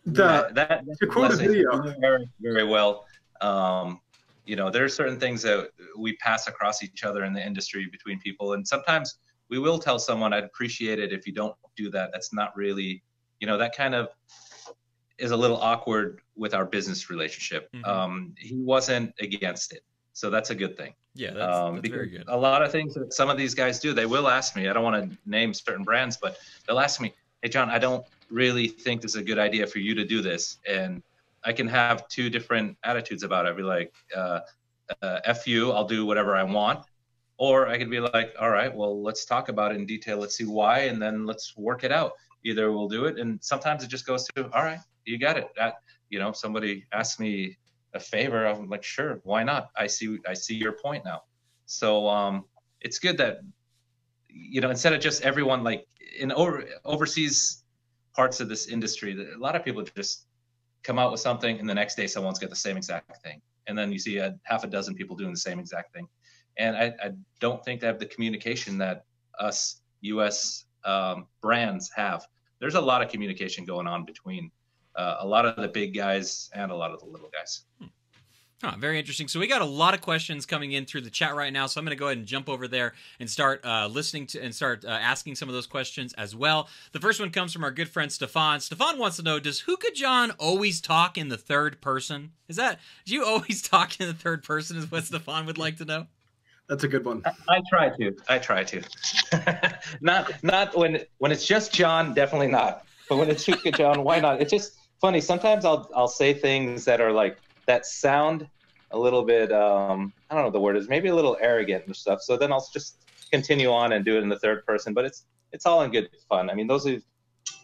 That quote a video very, very well. You know, there are certain things that we pass across each other in the industry between people, and sometimes we will tell someone, "I'd appreciate it if you don't do that. That's not really that kind of is a little awkward with our business relationship. He wasn't against it, so that's a good thing. Yeah, that's very good. A lot of things that some of these guys do, they will ask me. I don't want to name certain brands, but they'll ask me, "Hey, John, I don't really think this is a good idea for you to do this," and I can have two different attitudes about it. I'd be like, F you, I'll do whatever I want. Or I could be like, all right, well, let's talk about it in detail. Let's see why, and then let's work it out. Either we'll do it, and sometimes it just goes to, all right, you got it. Somebody asks me a favor, I'm like, sure, why not? I see your point now. So it's good that, instead of just everyone, like in overseas parts of this industry, a lot of people just come out with something, and the next day someone's got the same exact thing. And then you see half a dozen people doing the same exact thing. And I don't think they have the communication that us U.S. Brands have. There's a lot of communication going on between a lot of the big guys and a lot of the little guys. Very interesting. So we got a lot of questions coming in through the chat right now. So I'm going to go ahead and jump over there and start listening to and start asking some of those questions as well. The first one comes from our good friend Stefan. Stefan wants to know, does Hookah John always talk in the third person? Do you always talk in the third person is what Stefan would like to know? That's a good one. I try to. not when it's just John, definitely not. But when it's Hookah John, why not? It's just funny. Sometimes I'll say things that are like, that sound a little bit, I don't know what the word is, maybe a little arrogant and stuff. So then I'll just continue on and do it in the third person, but it's all in good fun. I mean, those of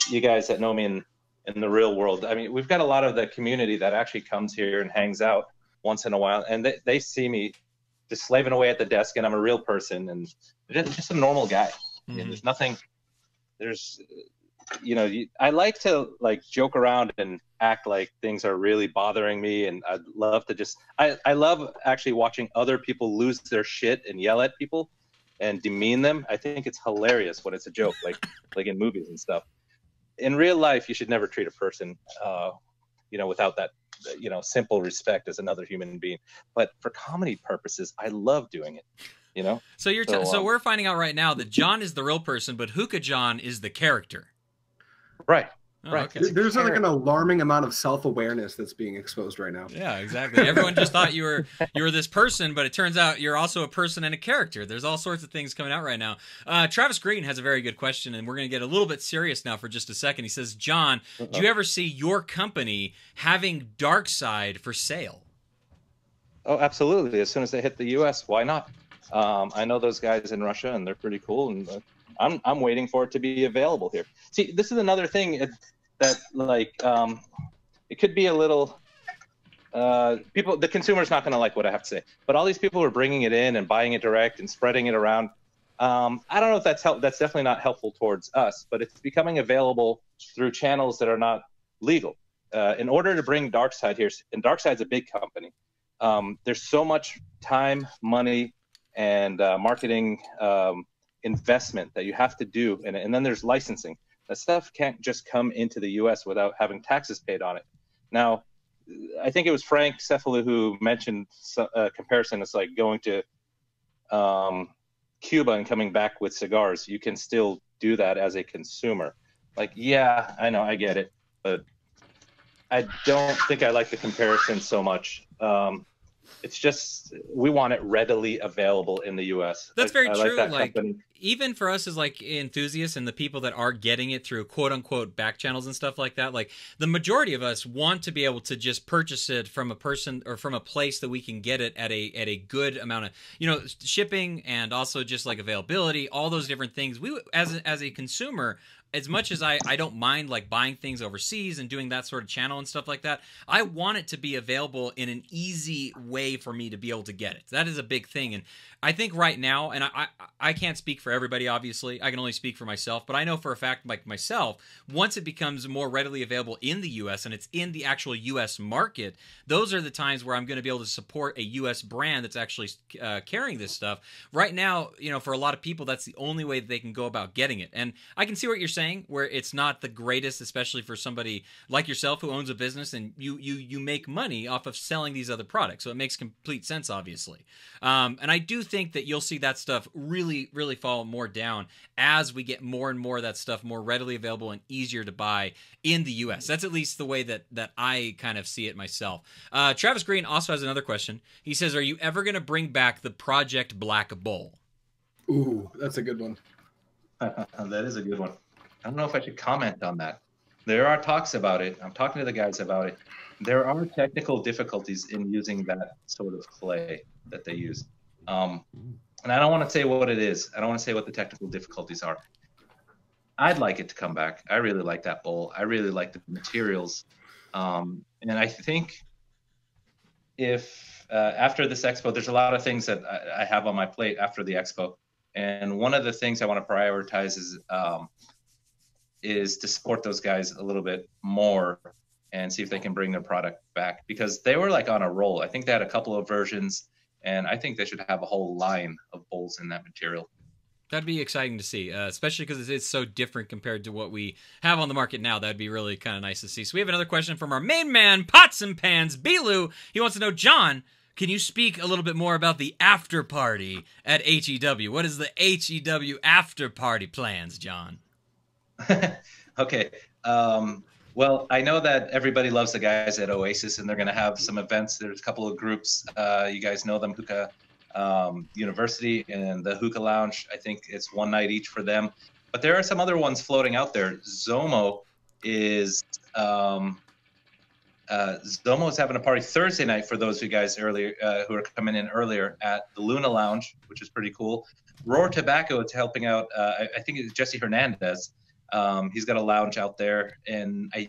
you guys that know me in the real world, I mean, we've got a lot of the community that actually comes here and hangs out once in a while, and they see me just slaving away at the desk, and I'm a real person and just a normal guy. I mean, there's nothing, I like to like joke around and act like things are really bothering me, and I'd love to I love actually watching other people lose their shit and yell at people and demean them. I think it's hilarious when it's a joke, like in movies and stuff. In real life, you should never treat a person, without that, simple respect as another human being. But for comedy purposes, I love doing it. So we're finding out right now that John is the real person, but Hookah John is the character. Right. Oh, right. Okay. There's like an alarming amount of self-awareness that's being exposed right now. Yeah, exactly. Everyone just thought you were this person, but it turns out you're also a person and a character. There's all sorts of things coming out right now. Travis Green has a very good question, and we're going to get a little bit serious now for just a second. He says, John, do you ever see your company having Darkside for sale? Oh, absolutely. As soon as they hit the U.S., why not? I know those guys in Russia, and they're pretty cool, and I'm waiting for it to be available here. See, this is another thing that it could be a little the consumer's not going to like what I have to say, but all these people are bringing it in and buying it direct and spreading it around. I don't know if that's definitely not helpful towards us, but it's becoming available through channels that are not legal. In order to bring Darkside here, and Darkside's a big company, there's so much time, money, and marketing investment that you have to do, and then there's licensing. That stuff can't just come into the U.S. without having taxes paid on it. Now, I think it was Frank Cefalù who mentioned a comparison. It's like going to Cuba and coming back with cigars. You can still do that as a consumer. Like, yeah, I know, I get it, but I don't think I like the comparison so much. It's just we want it readily available in the U.S. That's very true. Like even for us as like enthusiasts and the people that are getting it through quote unquote back channels and stuff like that, like the majority of us want to be able to just purchase it from a person or from a place that we can get it at a good amount of shipping, and also just like availability, all those different things. We as a consumer, as much as I don't mind like buying things overseas and doing that sort of channel and stuff like that, I want it to be available in an easy way for me to be able to get it. That is a big thing. And I think right now, and I can't speak for everybody, obviously. I can only speak for myself, but I know for a fact, like myself, once it becomes more readily available in the U.S. and it's in the actual U.S. market, those are the times where I'm going to be able to support a U.S. brand that's actually carrying this stuff. Right now, for a lot of people, that's the only way that they can go about getting it. And I can see what you're saying, where it's not the greatest, especially for somebody like yourself who owns a business and you make money off of selling these other products. So it makes complete sense, obviously. And I do think that you'll see that stuff really, really fall all more down as we get more and more of that stuff more readily available and easier to buy in the U.S. That's at least the way that I kind of see it myself. Travis Green also has another question. He says, are you ever going to bring back the Project Black Bowl? Ooh, that's a good one. That is a good one. I don't know if I should comment on that. There are talks about it. I'm talking to the guys about it. There are technical difficulties in using that sort of clay that they use. And I don't want to say what it is. I don't want to say what the technical difficulties are. I'd like it to come back. I really like that bowl. I really like the materials. And I think if after this expo, there's a lot of things that I have on my plate after the expo. And one of the things I want to prioritize is to support those guys a little bit more and see if they can bring their product back, because they were like on a roll. I think they had a couple of versions, and I think they should have a whole line of bowls in that material. That'd be exciting to see, especially because it's so different compared to what we have on the market now. That'd be really kind of nice to see. So we have another question from our main man, Pots and Pans, Bilu. He wants to know, John, can you speak a little bit more about the after party at HEW? What is the HEW after party plans, John? Okay. Well, I know that everybody loves the guys at Oasis, and they're going to have some events. There's a couple of groups. You guys know them, Hookah University and the Hookah Lounge. I think it's one night each for them. But there are some other ones floating out there. Zomo is having a party Thursday night for those of you guys earlier who are coming in earlier at the Luna Lounge, which is pretty cool. Roar Tobacco is helping out. I think it's Jesse Hernandez. He's got a lounge out there, and I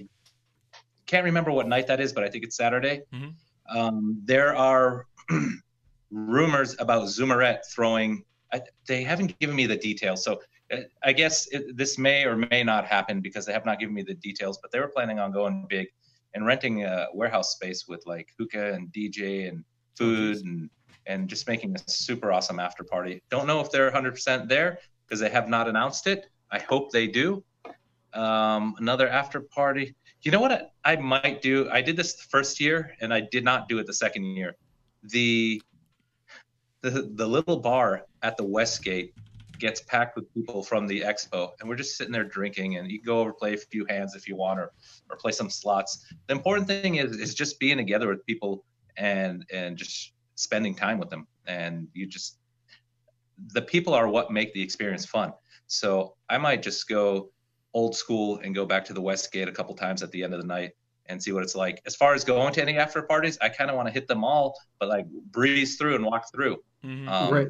can't remember what night that is, but I think it's Saturday. Mm-hmm. There are rumors about Zoomerette throwing. They haven't given me the details, so I guess this may or may not happen because they have not given me the details. But they were planning on going big and renting a warehouse space with like hookah and DJ and food and just making a super awesome after party. Don't know if they're 100% there because they have not announced it. I hope they do. Another after party. You know what I might do? I did this the first year and I did not do it the second year. The little bar at the Westgate gets packed with people from the expo, and we're just sitting there drinking, and you can go over, play a few hands if you want, or play some slots. The important thing is just being together with people and just spending time with them. And the people are what make the experience fun. So I might just go old school and go back to the Westgate a couple times at the end of the night and see what it's like. As far as going to any after parties, I kind of want to hit them all, but like breeze through and walk through. Mm-hmm. Right.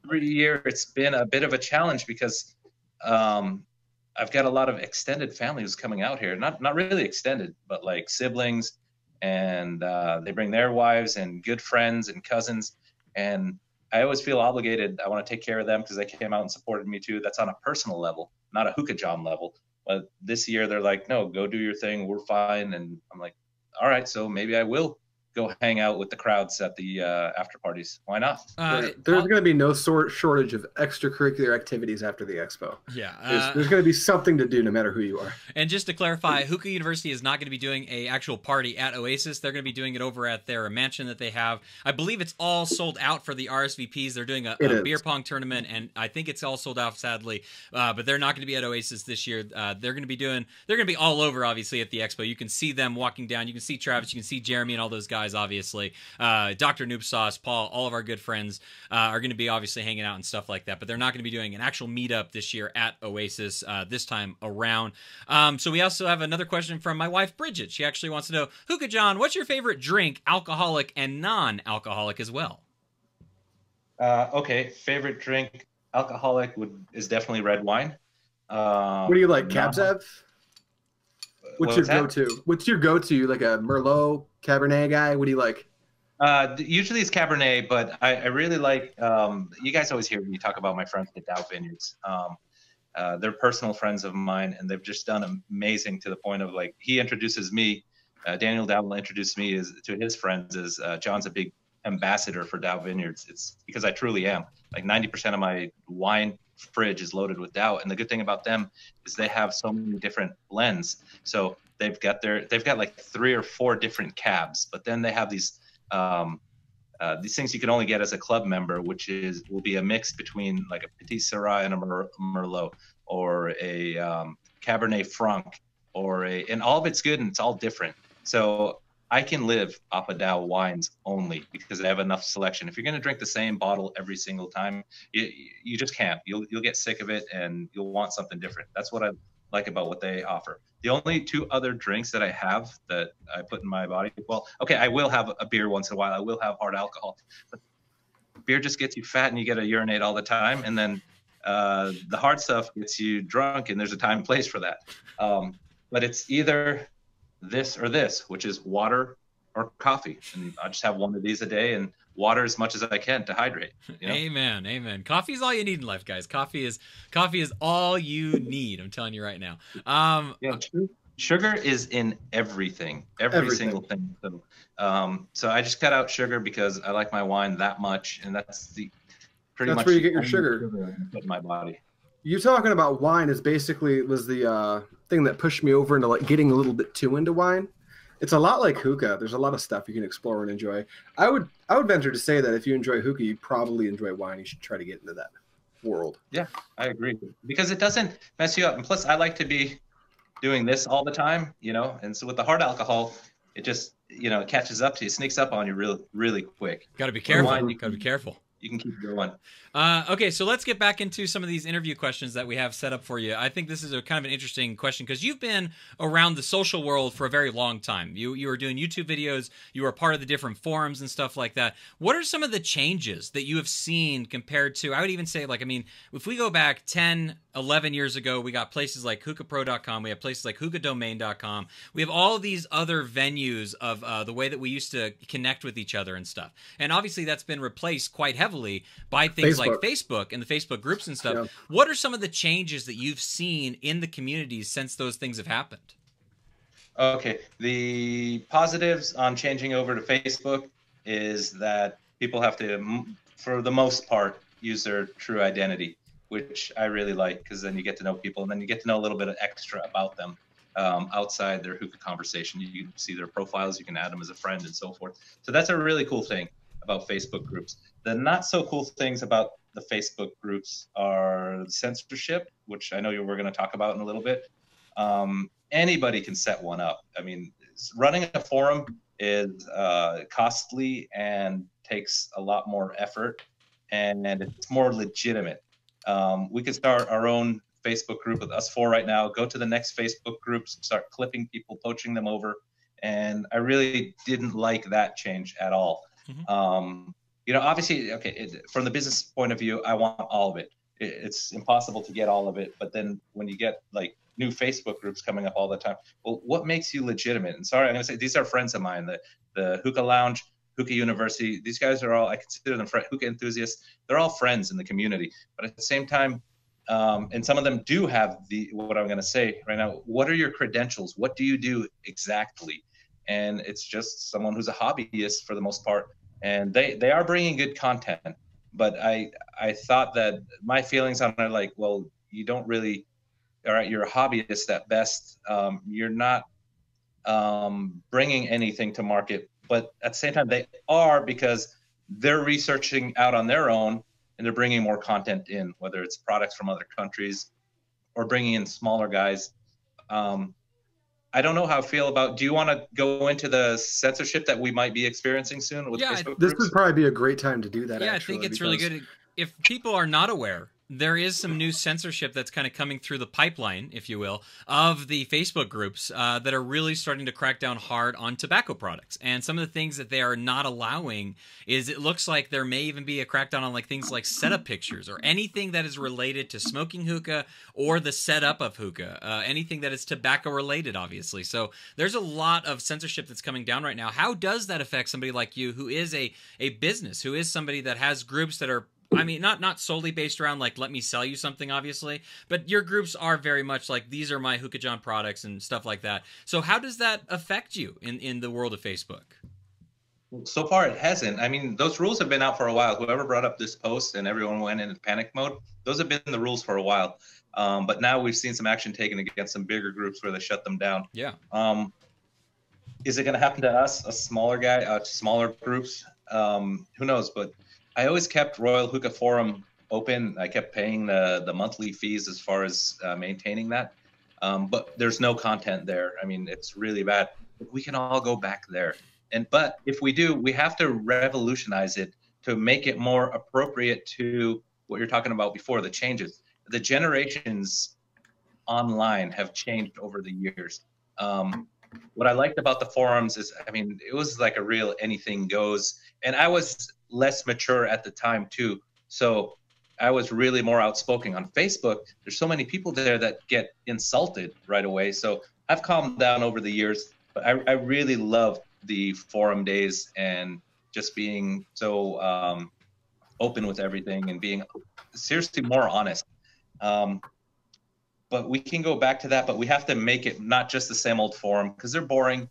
Every year it's been a bit of a challenge because I've got a lot of extended family who's coming out here. Not really extended, but like siblings, and they bring their wives and good friends and cousins. And I always feel obligated. I want to take care of them because they came out and supported me too. That's on a personal level, not a Hookah John level. But this year they're like, no, go do your thing. We're fine. And I'm like, all right, so maybe I will go hang out with the crowds at the after parties. Why not? There's going to be no shortage of extracurricular activities after the expo. Yeah. There's going to be something to do no matter who you are. And just to clarify, Hookah University is not going to be doing an actual party at Oasis. They're going to be doing it over at their mansion that they have. I believe it's all sold out for the RSVPs. They're doing a beer pong tournament, and I think it's all sold out, sadly. But they're not going to be at Oasis this year. They're going to be all over, obviously, at the expo. You can see them walking down. You can see Travis. You can see Jeremy and all those guys, obviously. Dr. Noob Sauce, Paul, all of our good friends are going to be obviously hanging out and stuff like that. But they're not going to be doing an actual meetup this year at Oasis this time around. So we also have another question from my wife, Bridget. She actually wants to know, Hookah John, what's your favorite drink, alcoholic and non-alcoholic as well? Okay, favorite drink, alcoholic is definitely red wine. What do you like, Cab-Sav? What's your go-to? What's your go-to? Like a Merlot, Cabernet guy? What do you like? Usually it's Cabernet, but I really like, you guys always hear me talk about my friends at Dow Vineyards. They're personal friends of mine, and they've just done amazing to the point of like, he introduces me, Daniel Dow introduced me to his friends as John's a big ambassador for Dow Vineyards. It's because I truly am. Like 90% of my wine fridge is loaded with Dow, and the good thing about them is they have so many different blends. So they've got like 3 or 4 different cabs, but then they have these These things you can only get as a club member, which will be a mix between like a Petit Syrah and a Merlot, or a Cabernet Franc, and all of it's good and it's all different. So I can live off of Dow wines only because I have enough selection. If you're going to drink the same bottle every single time, you just can't. You'll get sick of it and you'll want something different. That's what I like about what they offer. The only 2 other drinks that I have that I put in my body, well, okay, I will have a beer once in a while. I will have hard alcohol, but beer just gets you fat and you got to urinate all the time. And then the hard stuff gets you drunk, and there's a time and place for that. But it's either this or this, which is water or coffee. And I just have one of these a day, and water as much as I can to hydrate. You know? Amen. Coffee is all you need in life, guys. Coffee is all you need. I'm telling you right now. Sugar is in everything, every single thing. So I just cut out sugar because I like my wine that much, and that's pretty much where you get your sugar in my body. You talking about wine was the thing that pushed me over into like getting a little bit too into wine. It's a lot like hookah. There's a lot of stuff you can explore and enjoy. I would venture to say that if you enjoy hookah, you probably enjoy wine. You should try to get into that world. Yeah, I agree, because it doesn't mess you up. And plus, I like to be doing this all the time, and so with the hard alcohol, it just, it catches up to you, sneaks up on you really, really quick. Got to be careful. Got to be careful. You can keep going. Okay, so let's get back into some of these interview questions that we have set up for you. I think this is a kind of an interesting question because you've been around the social world for a very long time. You were doing YouTube videos. You were part of the different forums and stuff like that. What are some of the changes that you have seen compared to, I would even say, if we go back 10, 11 years ago, we got places like hookahpro.com. We have places like hookahdomain.com. We have all these other venues of the way that we used to connect with each other and stuff. And obviously that's been replaced quite heavily by things like Facebook and the Facebook groups and stuff. Yeah. What are some of the changes that you've seen in the communities since those things have happened? Okay. The positives on changing over to Facebook is that people have to, for the most part, use their true identity, which I really like, because then you get to know people, and then you get to know a little bit of extra about them outside their hookah conversation. You can see their profiles, you can add them as a friend and so forth. So that's a really cool thing about Facebook groups. The not so cool things about the Facebook groups are censorship, which I know we're going to talk about in a little bit. Anybody can set one up. I mean, running a forum is costly and takes a lot more effort, and it's more legitimate. We could start our own Facebook group with us 4 right now, go to the next Facebook group, start clipping people, poaching them over. And I really didn't like that change at all. Mm-hmm. Obviously, from the business point of view, I want all of it. It's impossible to get all of it. But then when you get like new Facebook groups coming up all the time, well, what makes you legitimate? And sorry, I'm going to say these are friends of mine, the Hookah Lounge, Hookah University. These guys are all, I consider them hookah enthusiasts. They're all friends in the community. But at the same time, and some of them do have what I'm going to say right now. What are your credentials? What do you do exactly? And it's just someone who's a hobbyist for the most part. And they are bringing good content. But I thought that my feelings on it, like, well, you don't really, all right, you're a hobbyist at best. You're not bringing anything to market. But at the same time, they are, because they're researching out on their own and they're bringing more content in, whether it's products from other countries or bringing in smaller guys. I don't know how I feel about, do you want to go into the censorship that we might be experiencing soon with Facebook this groups? would probably be a great time to do that. Yeah, actually, I think it's really good. If people are not aware, there is some new censorship that's kind of coming through the pipeline, if you will, of the Facebook groups that are really starting to crack down hard on tobacco products. And some of the things that they are not allowing is, it looks like there may even be a crackdown on things like setup pictures or anything that is related to smoking hookah or the setup of hookah, anything that is tobacco related, obviously. So there's a lot of censorship that's coming down right now. How does that affect somebody like you, who is a business, who is somebody that has groups that are, I mean, not solely based around let me sell you something, obviously, but your groups are very much like, these are my Hookah John products and stuff like that. So how does that affect you in the world of Facebook? So far, it hasn't. I mean, those rules have been out for a while. Whoever brought up this post and everyone went into panic mode, those have been the rules for a while. But now we've seen some action taken against some bigger groups where they shut them down. Yeah. Is it going to happen to us, a smaller guy, smaller groups? who knows? But I always kept Royal Hookah Forum open. I kept paying the monthly fees as far as maintaining that. But there's no content there. I mean, it's really bad. We can all go back there. But if we do, we have to revolutionize it to make it more appropriate to what you're talking about before, the changes. The generations online have changed over the years. What I liked about the forums is, I mean, it was like a real anything goes. And I was less mature at the time too. So I was really more outspoken. On Facebook, there's so many people there that get insulted right away. So I've calmed down over the years, but I really love the forum days and just being so open with everything and being seriously more honest. But we can go back to that, but we have to make it not just the same old forum because they're boring.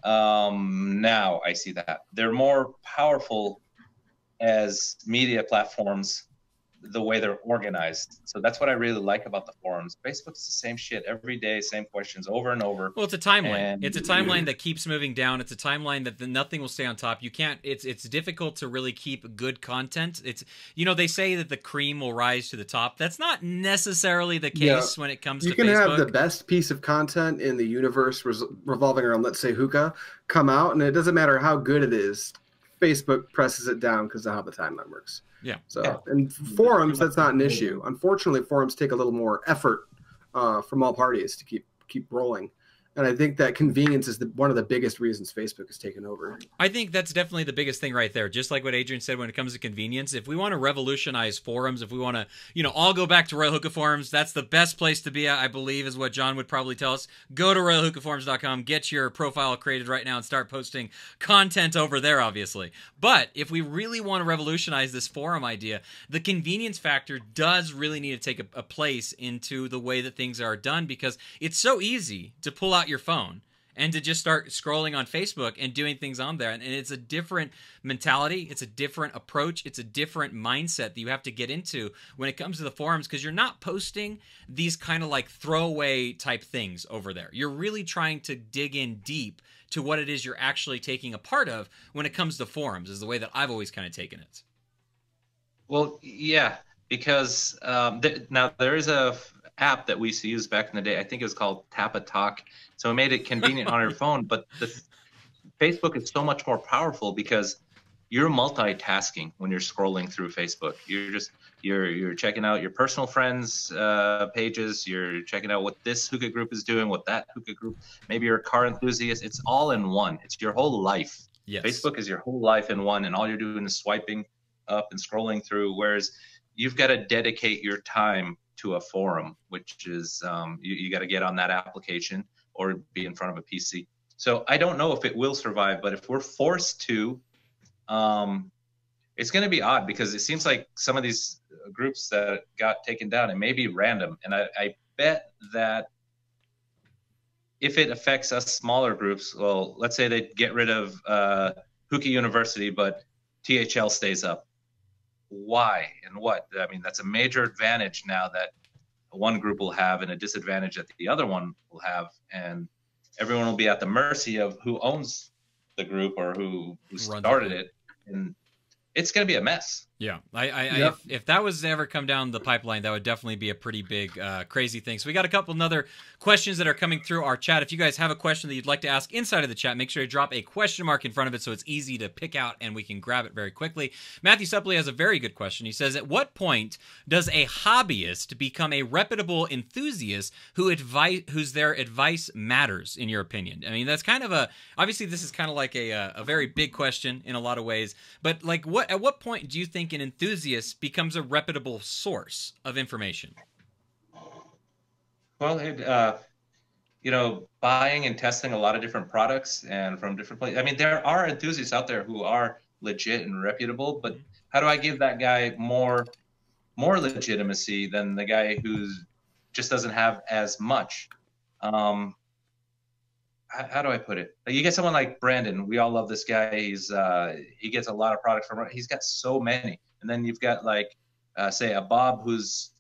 Now I see that they're more powerful as media platforms, the way they're organized. So that's what I really like about the forums. Facebook's the same shit every day, same questions over and over. Well, it's a timeline. It's a timeline that keeps moving down. It's a timeline that nothing will stay on top. You can't. It's difficult to really keep good content. It's, you know, they say that the cream will rise to the top. That's not necessarily the case when it comes to Facebook. You can have the best piece of content in the universe revolving around, let's say, hookah, come out, and it doesn't matter how good it is. Facebook presses it down because of how the timeline works. Yeah. So, and forums, that's not an issue. Unfortunately, forums take a little more effort from all parties to keep rolling. And I think that convenience is one of the biggest reasons Facebook has taken over. I think that's definitely the biggest thing right there. Just like what Adrian said when it comes to convenience, if we want to revolutionize forums, if we want to, you know, all go back to Royal Hookah Forums, that's the best place to be at, I believe, is what John would probably tell us. Go to RoyalHookahForums.com, get your profile created right now and start posting content over there, obviously. But if we really want to revolutionize this forum idea, the convenience factor does really need to take a place into the way that things are done, because it's so easy to pull out your phone and to just start scrolling on Facebook and doing things on there. And it's a different mentality. It's a different approach. It's a different mindset that you have to get into when it comes to the forums, because you're not posting these kind of like throwaway type things over there. You're really trying to dig in deep to what it is you're actually taking a part of when it comes to forums, is the way that I've always kind of taken it. Well, yeah, because now there is a app that we used to use back in the day. I think it was called Tap a Talk. So it made it convenient on your phone. But Facebook is so much more powerful because you're multitasking when you're scrolling through Facebook. You're checking out your personal friends' pages. You're checking out what this hookah group is doing, what that hookah group. Maybe you're a car enthusiast. It's all in one. It's your whole life. Yes. Facebook is your whole life in one, and all you're doing is swiping up and scrolling through. Whereas you've got to dedicate your time to a forum, which is you got to get on that application or be in front of a PC. So I don't know if it will survive, but if we're forced to, it's going to be odd, because it seems like some of these groups that got taken down, it may be random. And I bet that if it affects us smaller groups, well, let's say they get rid of Hookah University, but THL stays up. Why and what? I mean, that's a major advantage now that one group will have, and a disadvantage that the other one will have, and everyone will be at the mercy of who owns the group or who started it, and it's going to be a mess. Yeah, if that was to ever come down the pipeline, that would definitely be a pretty big, crazy thing. So we got a couple other questions that are coming through our chat. If you guys have a question that you'd like to ask inside of the chat, make sure you drop a question mark in front of it so it's easy to pick out and we can grab it very quickly. Matthew Suppley has a very good question. He says, at what point does a hobbyist become a reputable enthusiast whose their advice matters, in your opinion? I mean, that's kind of obviously this is kind of like a very big question in a lot of ways, but like at what point do you think an enthusiast becomes a reputable source of information? Well, buying and testing a lot of different products and from different places. I mean, there are enthusiasts out there who are legit and reputable, but how do I give that guy more legitimacy than the guy who just doesn't have as much? How do I put it? Like, you get someone like Brandon. We all love this guy. He gets a lot of products from. He's got so many. And then you've got like, say, a Bob who's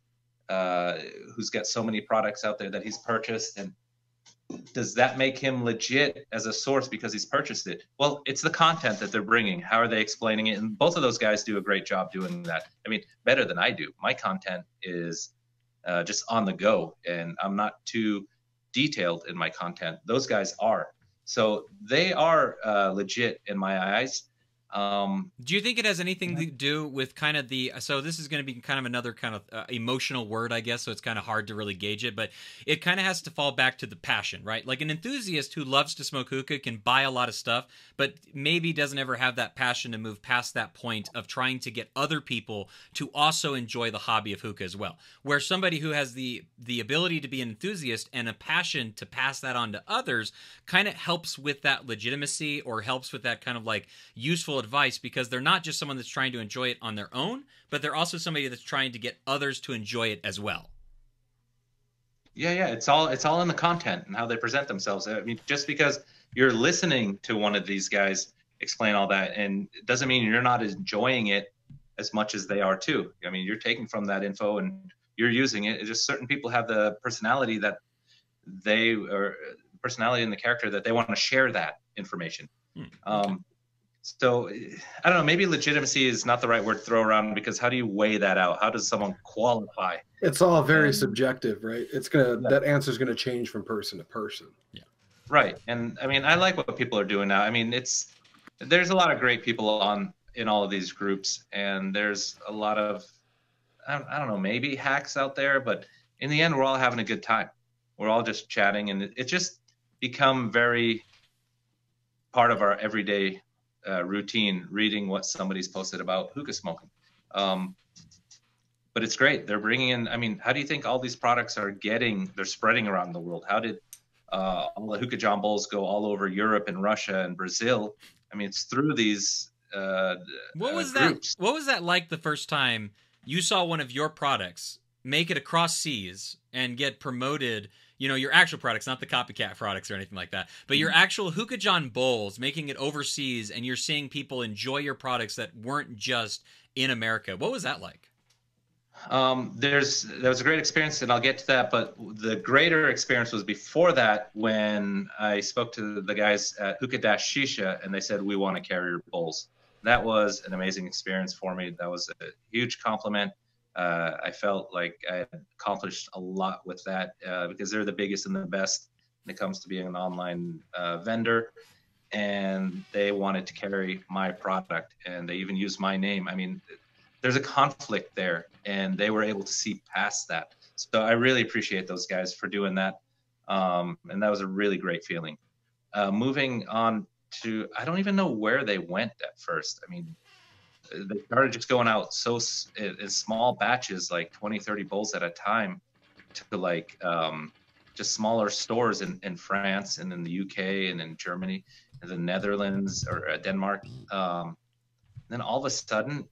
got so many products out there that he's purchased, and does that make him legit as a source because he's purchased it? Well, it's the content that they're bringing. How are they explaining it? And both of those guys do a great job doing that. I mean, better than I do. My content is just on the go, and I'm not too detailed in my content. Those guys are. So they are legit in my eyes. Do you think it has anything to do with kind of so this is going to be kind of another kind of emotional word, I guess, so it's kind of hard to really gauge it, but it kind of has to fall back to the passion, right? Like an enthusiast who loves to smoke hookah can buy a lot of stuff, but maybe doesn't ever have that passion to move past that point of trying to get other people to also enjoy the hobby of hookah as well. Where somebody who has the ability to be an enthusiast and a passion to pass that on to others kind of helps with that legitimacy, or helps with that kind of like useful advice, because they're not just someone that's trying to enjoy it on their own, but they're also somebody that's trying to get others to enjoy it as well. Yeah, it's all in the content and how they present themselves. I mean, just because you're listening to one of these guys explain all that, and it doesn't mean you're not enjoying it as much as they are too. I mean, you're taking from that info and you're using it. It's just certain people have the personality that personality and the character that they want to share that information. So I don't know, maybe legitimacy is not the right word to throw around, because how do you weigh that out? How does someone qualify? It's all very subjective, right? That answer is gonna change from person to person. Yeah. Right. And I mean, I like what people are doing now. I mean, there's a lot of great people in all of these groups, and there's a lot of, I don't know, maybe hacks out there, but in the end, we're all having a good time. We're all just chatting, and it just become very part of our everyday routine, reading what somebody's posted about hookah smoking. But it's great. They're bringing in, I mean, how do you think all these products they're spreading around the world? How did all the Hookah John bowls go all over Europe and Russia and Brazil? I mean, it's through these groups. What was that like the first time you saw one of your products make it across seas and get promoted? You know, your actual products, not the copycat products or anything like that, but your actual Hookah John bowls, making it overseas, and you're seeing people enjoy your products that weren't just in America. What was that like? That was a great experience, and I'll get to that. But the greater experience was before that, when I spoke to the guys at Hookah Dash Shisha, and they said, we want to carry your bowls. That was an amazing experience for me. That was a huge compliment. I felt like I had accomplished a lot with that, because they're the biggest and the best when it comes to being an online vendor, and they wanted to carry my product, and they even used my name. I mean, there's a conflict there, and they were able to see past that. So I really appreciate those guys for doing that, and that was a really great feeling. Moving on to, I don't even know where they went at first. I mean, they started just going out in small batches, like 20, 30 bowls at a time, to like just smaller stores in France and in the UK and in Germany and the Netherlands or Denmark. Then all of a sudden,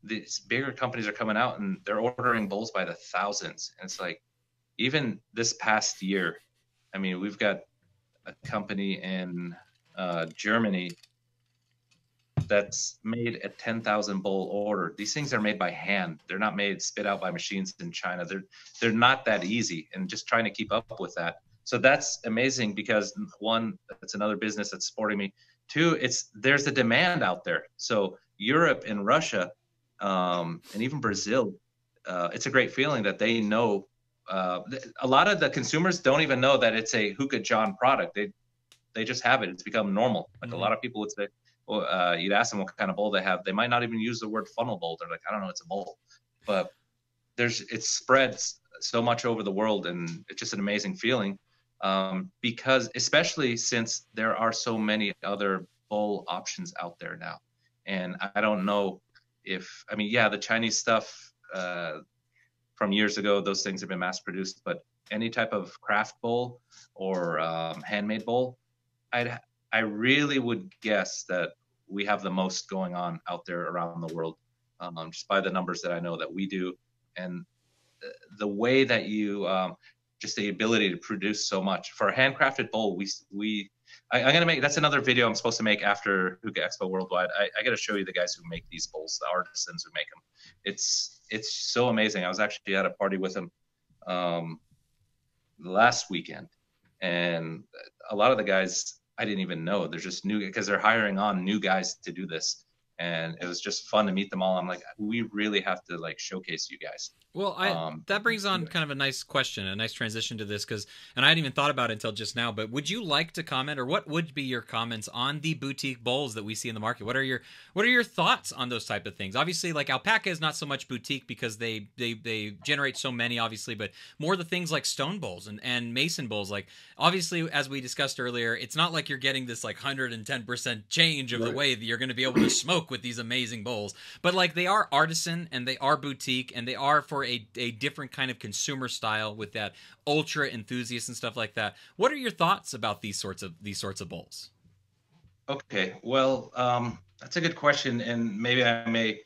these bigger companies are coming out and they're ordering bowls by the thousands. And it's like, even this past year, I mean, we've got a company in Germany that's made a 10,000 bowl order. These things are made by hand. They're not spit out by machines in China. They're not that easy, and just trying to keep up with that. So that's amazing, because one, it's another business that's supporting me. Two, there's a demand out there. So Europe and Russia, and even Brazil, it's a great feeling that they know. A lot of the consumers don't even know that it's a Hookah John product. They just have it. It's become normal. Like a lot of people would say, well, you'd ask them what kind of bowl they have. They might not even use the word funnel bowl. They're like, I don't know, it's a bowl. But it spreads so much over the world, and it's just an amazing feeling, because especially since there are so many other bowl options out there now. And I don't know the Chinese stuff from years ago, those things have been mass produced, but any type of craft bowl or handmade bowl, I really would guess that we have the most going on out there around the world, just by the numbers that I know that we do, and the way that you, just the ability to produce so much for a handcrafted bowl. I'm gonna make, that's another video I'm supposed to make after Hookah Expo Worldwide. I got to show you the guys who make these bowls, the artisans who make them. It's so amazing. I was actually at a party with them last weekend, and a lot of the guys I didn't even know. They're just new because they're hiring on new guys to do this, and it was just fun to meet them all. I'm like, we really have to like showcase you guys. Well, that brings on kind of a nice question, a nice transition to this, and I hadn't even thought about it until just now, but would you like to comment, or what would be your comments on the boutique bowls that we see in the market? What are your thoughts on those type of things? Obviously, like Alpaca is not so much boutique because they generate so many, obviously, but more the things like stone bowls and mason bowls. Like, obviously, as we discussed earlier, it's not like you're getting this like 110% change of the way that you're going to be able to smoke with these amazing bowls, but like they are artisan and they are boutique and they are for a different kind of consumer style with that ultra enthusiast and stuff like that. What are your thoughts about these sorts of bowls? Okay, well, that's a good question, and maybe I may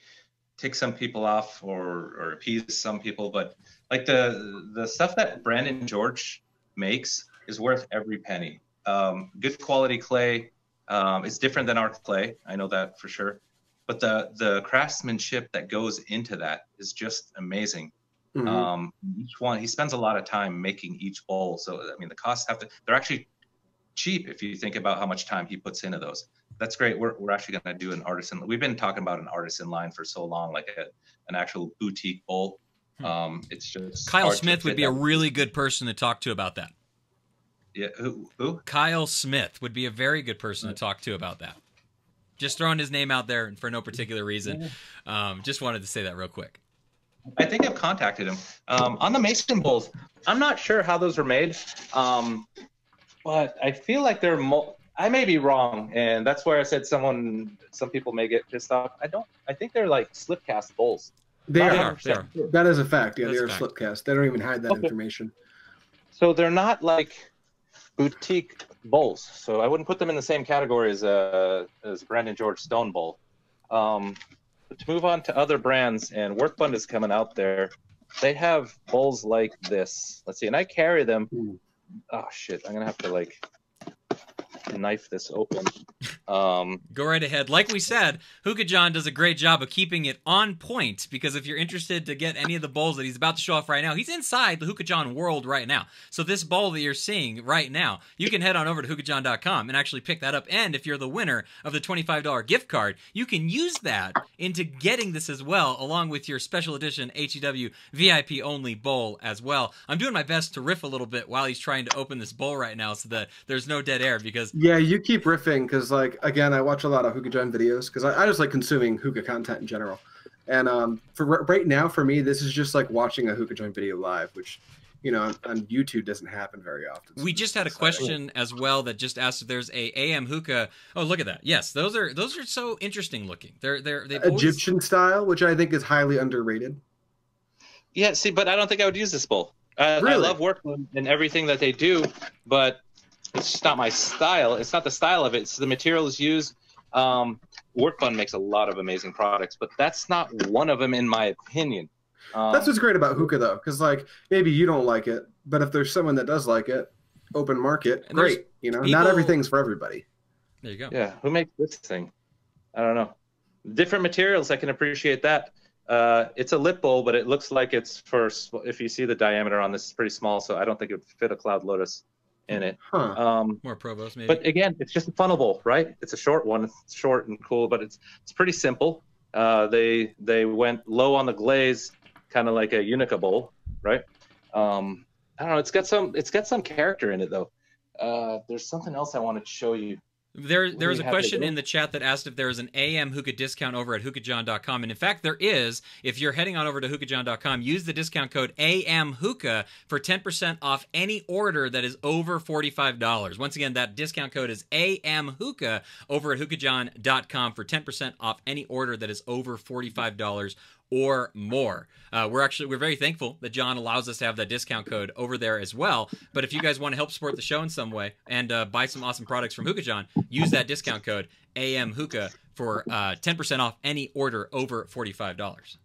take some people off or appease some people, but like the stuff that Brandon George makes is worth every penny. Good quality clay. It's different than our clay. I know that for sure. But the craftsmanship that goes into that is just amazing. Mm-hmm. Each one, he spends a lot of time making each bowl. So, I mean, the costs they're actually cheap if you think about how much time he puts into those. That's great. We're actually going to do an artisan. We've been talking about an artisan line for so long, like an actual boutique bowl. It's just Kyle Smith would be a really good person to talk to about that. Yeah, who? Kyle Smith would be a very good person to talk to about that. Just throwing his name out there for no particular reason. Just wanted to say that real quick. I think I've contacted him. On the mason bowls, I'm not sure how those are made, but I feel like they're I may be wrong, and that's where I said some people may get pissed off. I think they're like slip cast bowls. They are. Sure. That is a fact. Yeah, That's they are slip cast. They don't even hide that information. So they're not like boutique bowls. So I wouldn't put them in the same category as Brandon George Stone Bowl. But to move on to other brands, and Workbund is coming out there. They have bowls like this. Let's see, and I carry them. Oh shit! I'm gonna have to like knife this open. Go right ahead. Like we said, Hookah John does a great job of keeping it on point, because if you're interested to get any of the bowls that he's about to show off right now, he's inside the Hookah John world right now. So this bowl that you're seeing right now, you can head on over to hookahjohn.com and actually pick that up. And if you're the winner of the $25 gift card, you can use that into getting this as well, along with your special edition HEW VIP only bowl as well. I'm doing my best to riff a little bit while he's trying to open this bowl right now so that there's no dead air, because yeah, you keep riffing, because like, again, I watch a lot of Hookah John videos because I just like consuming hookah content in general. And for right now, for me, this is just like watching a Hookah John video live, which, you know, on YouTube doesn't happen very often. We just had a question as well that just asked if there's a AM hookah. Oh, look at that! Yes, those are so interesting looking. They Egyptian style, which I think is highly underrated. Yeah, see, but I don't think I would use this bowl. Really? I love Workbund and everything that they do, but it's just not my style. It's not the style of it. It's the materials used. Workbund makes a lot of amazing products, but that's not one of them in my opinion. That's what's great about hookah, though, because like maybe you don't like it, but if there's someone that does like it, open market, and great. You know, not everything's for everybody. There you go. Yeah, who makes this thing? I don't know. Different materials, I can appreciate that. It's a lip bowl, but it looks like it's for, if you see the diameter on this, it's pretty small, so I don't think it would fit a Cloud Lotus in it. More Provost, maybe. But again, it's just a funnel bowl, right? It's a short one. It's short and cool, but it's pretty simple. They went low on the glaze, kind of like a Unica bowl, right? I don't know. It's got some character in it though. There's something else I wanted to show you. There was a question in the chat that asked if there is an AM hookah discount over at hookahjohn.com, and in fact there is. If you're heading on over to hookahjohn.com, use the discount code AM hookah for 10% off any order that is over $45. Once again, that discount code is AM hookah over at hookahjohn.com for 10% off any order that is over $45 or more. We're very thankful that John allows us to have that discount code over there as well. But if you guys want to help support the show in some way and buy some awesome products from Hookah John, use that discount code AM Hookah for 10% off any order over $45.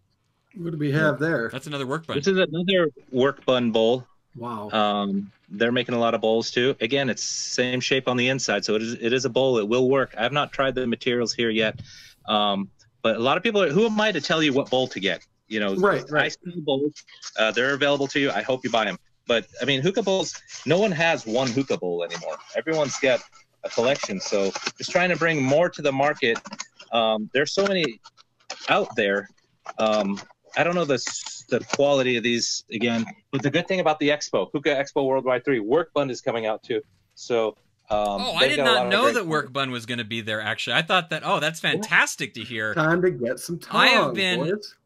What do we have there? That's another Workbund. This is another Workbund bowl. Wow. They're making a lot of bowls too. Again, it's same shape on the inside, so it is a bowl. It will work. I have not tried the materials here yet. But a lot of people who am I to tell you what bowl to get? You know, right. I see bowls. They're available to you. I hope you buy them. But I mean, hookah bowls, no one has one hookah bowl anymore. Everyone's got a collection. So just trying to bring more to the market. There's so many out there. I don't know the quality of these again, but the good thing about the Expo, Hookah Expo Worldwide 3, Workbund is coming out too. So I did not know that Workbund was going to be there. Actually, I thought that. Oh, that's fantastic to hear. Time to get some tongs,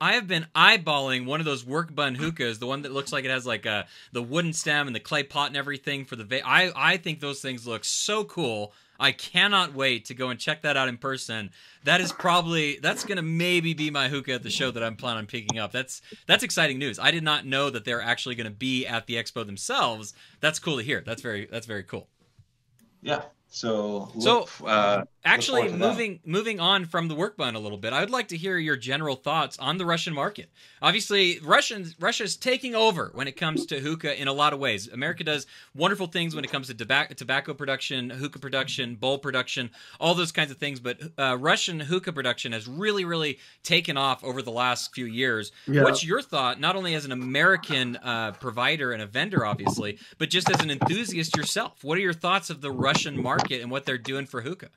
I have been eyeballing one of those Workbund hookahs, the one that looks like it has like the wooden stem and the clay pot and everything for the. I think those things look so cool. I cannot wait to go and check that out in person. That's going to maybe be my hookah at the show that I'm planning on picking up. That's exciting news. I did not know that they're actually going to be at the expo themselves. That's cool to hear. That's very cool. Yeah. Actually, moving on from the Workbund a little bit, I would like to hear your general thoughts on the Russian market. Obviously, Russia's taking over when it comes to hookah in a lot of ways. America does wonderful things when it comes to tobacco production, hookah production, bowl production, all those kinds of things. But Russian hookah production has really, really taken off over the last few years. Yeah. What's your thought, not only as an American provider and a vendor, obviously, but just as an enthusiast yourself? What are your thoughts of the Russian market and what they're doing for hookah?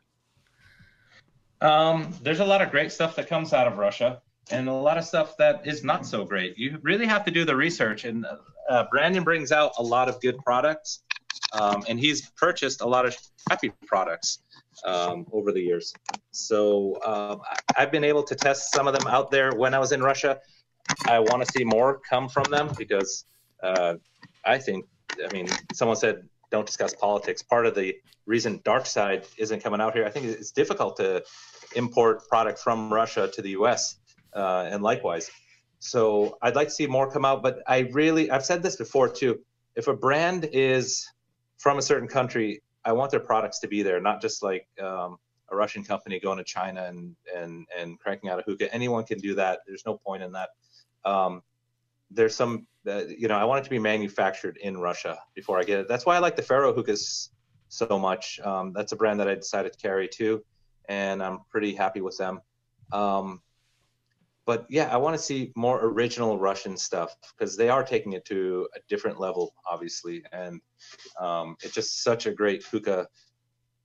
There's a lot of great stuff that comes out of Russia and a lot of stuff that is not so great. You really have to do the research, and Brandon brings out a lot of good products, and he's purchased a lot of happy products over the years. So I've been able to test some of them out there when I was in Russia. I want to see more come from them because someone said don't discuss politics. Part of the reason Dark Side isn't coming out here, I think it's difficult to import product from Russia to the U.S. And likewise. So I'd like to see more come out, but I've said this before too. If a brand is from a certain country, I want their products to be there, not just like a Russian company going to China and cranking out a hookah. Anyone can do that. There's no point in that. There's some, I want it to be manufactured in Russia before I get it. That's why I like the Faro hookahs so much. That's a brand that I decided to carry too, and I'm pretty happy with them. But yeah, I want to see more original Russian stuff because they are taking it to a different level, obviously, and it's just such a great hookah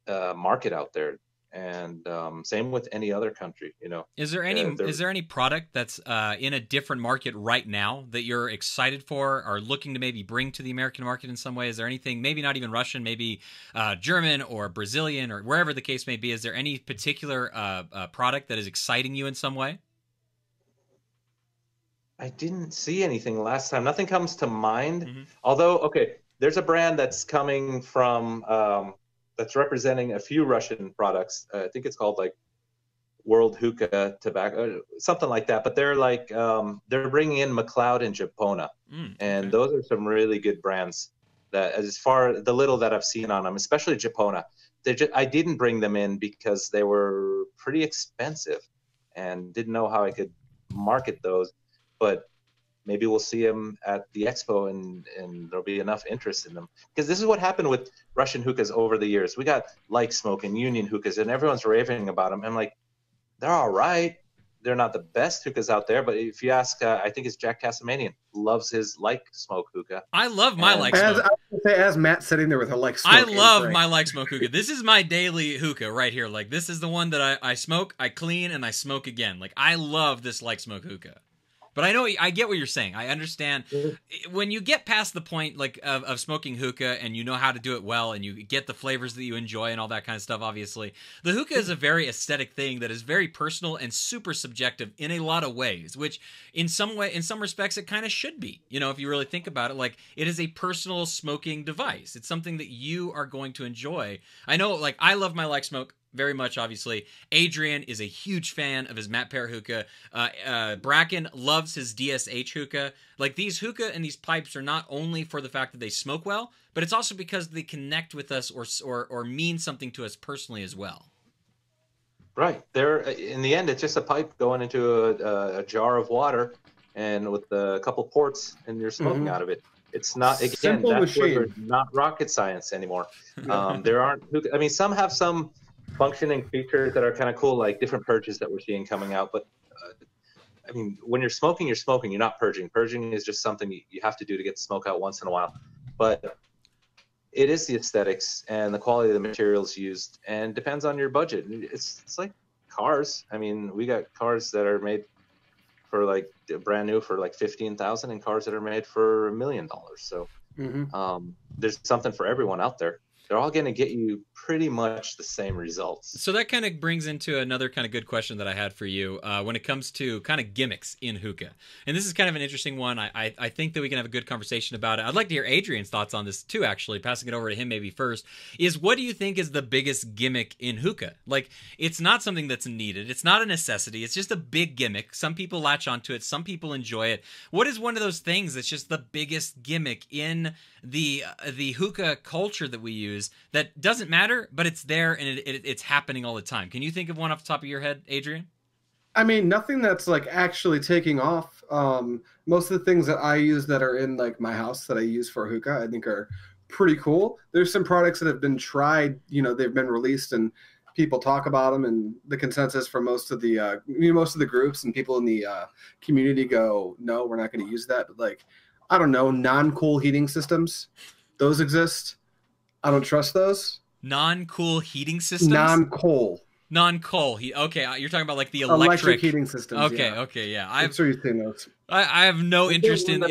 market out there. And same with any other country, Is there any product that's in a different market right now that you're excited for or looking to maybe bring to the American market in some way? Is there anything, maybe not even Russian, maybe German or Brazilian or wherever the case may be? Is there any particular product that is exciting you in some way? I didn't see anything last time. Nothing comes to mind. Mm-hmm. Although, okay, there's a brand that's coming from that's representing a few Russian products. I think it's called like World Hookah Tobacco, something like that. But they're like they're bringing in McLeod and Japona, and those are some really good brands. That, as far the little that I've seen on them, especially Japona, I didn't bring them in because they were pretty expensive, and didn't know how I could market those. But maybe we'll see them at the expo and there'll be enough interest in them. Because this is what happened with Russian hookahs over the years. We got Like Smoke and Union hookahs, and everyone's raving about them. I'm like, they're all right. They're not the best hookahs out there. But if you ask, I think it's Jack Casamanian, loves his Like Smoke hookah. I love my Like Smoke. As Matt sitting there with a Like Smoke. I love my Like Smoke hookah. This is my daily hookah right here. Like, this is the one that I smoke, I clean, and I smoke again. Like, I love this Like Smoke hookah. But I get what you're saying. I understand when you get past the point like of smoking hookah and you know how to do it well and you get the flavors that you enjoy and all that kind of stuff. Obviously, the hookah is a very aesthetic thing that is very personal and super subjective in a lot of ways. Which in some respects, it kind of should be. If you really think about it, like it is a personal smoking device. It's something that you are going to enjoy. I know, like I love my Like Smoke very much, obviously. Adrian is a huge fan of his Matt Pear hookah. Bracken loves his DSH hookah. Like, these hookah and these pipes are not only for the fact that they smoke well, but it's also because they connect with us or mean something to us personally as well. Right. In the end, it's just a pipe going into a jar of water and with a couple ports, and you're smoking out of it. It's not, again, simple that's machine. where not rocket science anymore. There aren't hookah. I mean, some have some functioning features that are kind of cool, like different purges that we're seeing coming out. But I mean, when you're smoking, you're smoking. You're not purging. Purging is just something you have to do to get the smoke out once in a while. But it is the aesthetics and the quality of the materials used, and depends on your budget. It's like cars. I mean, we got cars that are made for like brand new for like $15,000, and cars that are made for $1 million. So there's something for everyone out there. They're all going to get you pretty much the same results. So that kind of brings into another kind of good question that I had for you when it comes to kind of gimmicks in hookah. And this is kind of an interesting one. I think that we can have a good conversation about it. I'd like to hear Adrian's thoughts on this too, actually. Passing it over to him maybe first. Is what do you think is the biggest gimmick in hookah? Like, it's not something that's needed. It's not a necessity. It's just a big gimmick. Some people latch onto it. Some people enjoy it. What is one of those things that's just the biggest gimmick in the hookah culture that we use that doesn't matter, but it's there and it's happening all the time? Can you think of one off the top of your head, Adrian? I mean, nothing that's like actually taking off. Most of the things that I use that are in like my house that I use for hookah, I think are pretty cool. There's some products that have been tried, you know, they've been released and people talk about them, and the consensus for most of the groups and people in the community go, no, we're not going to use that. But like, I don't know, non-cool heating systems, those exist. I don't trust those. Non-cool heating systems? Non-coal. Non-coal. Okay, you're talking about like the electric heating systems. Okay, yeah. okay, yeah. I'm sure you've seen those. I have no interest in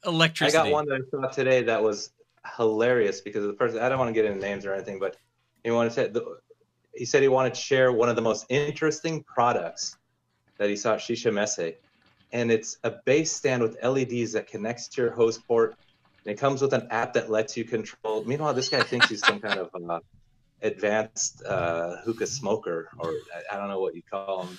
electricity. I got one that I saw today that was hilarious because the person, I don't want to get into names or anything, but he said he wanted to share one of the most interesting products that he saw at Shisha Messe. And it's a base stand with LEDs that connects to your hose port. And it comes with an app that lets you control. Meanwhile, this guy thinks he's some kind of advanced hookah smoker, or I don't know what you call him.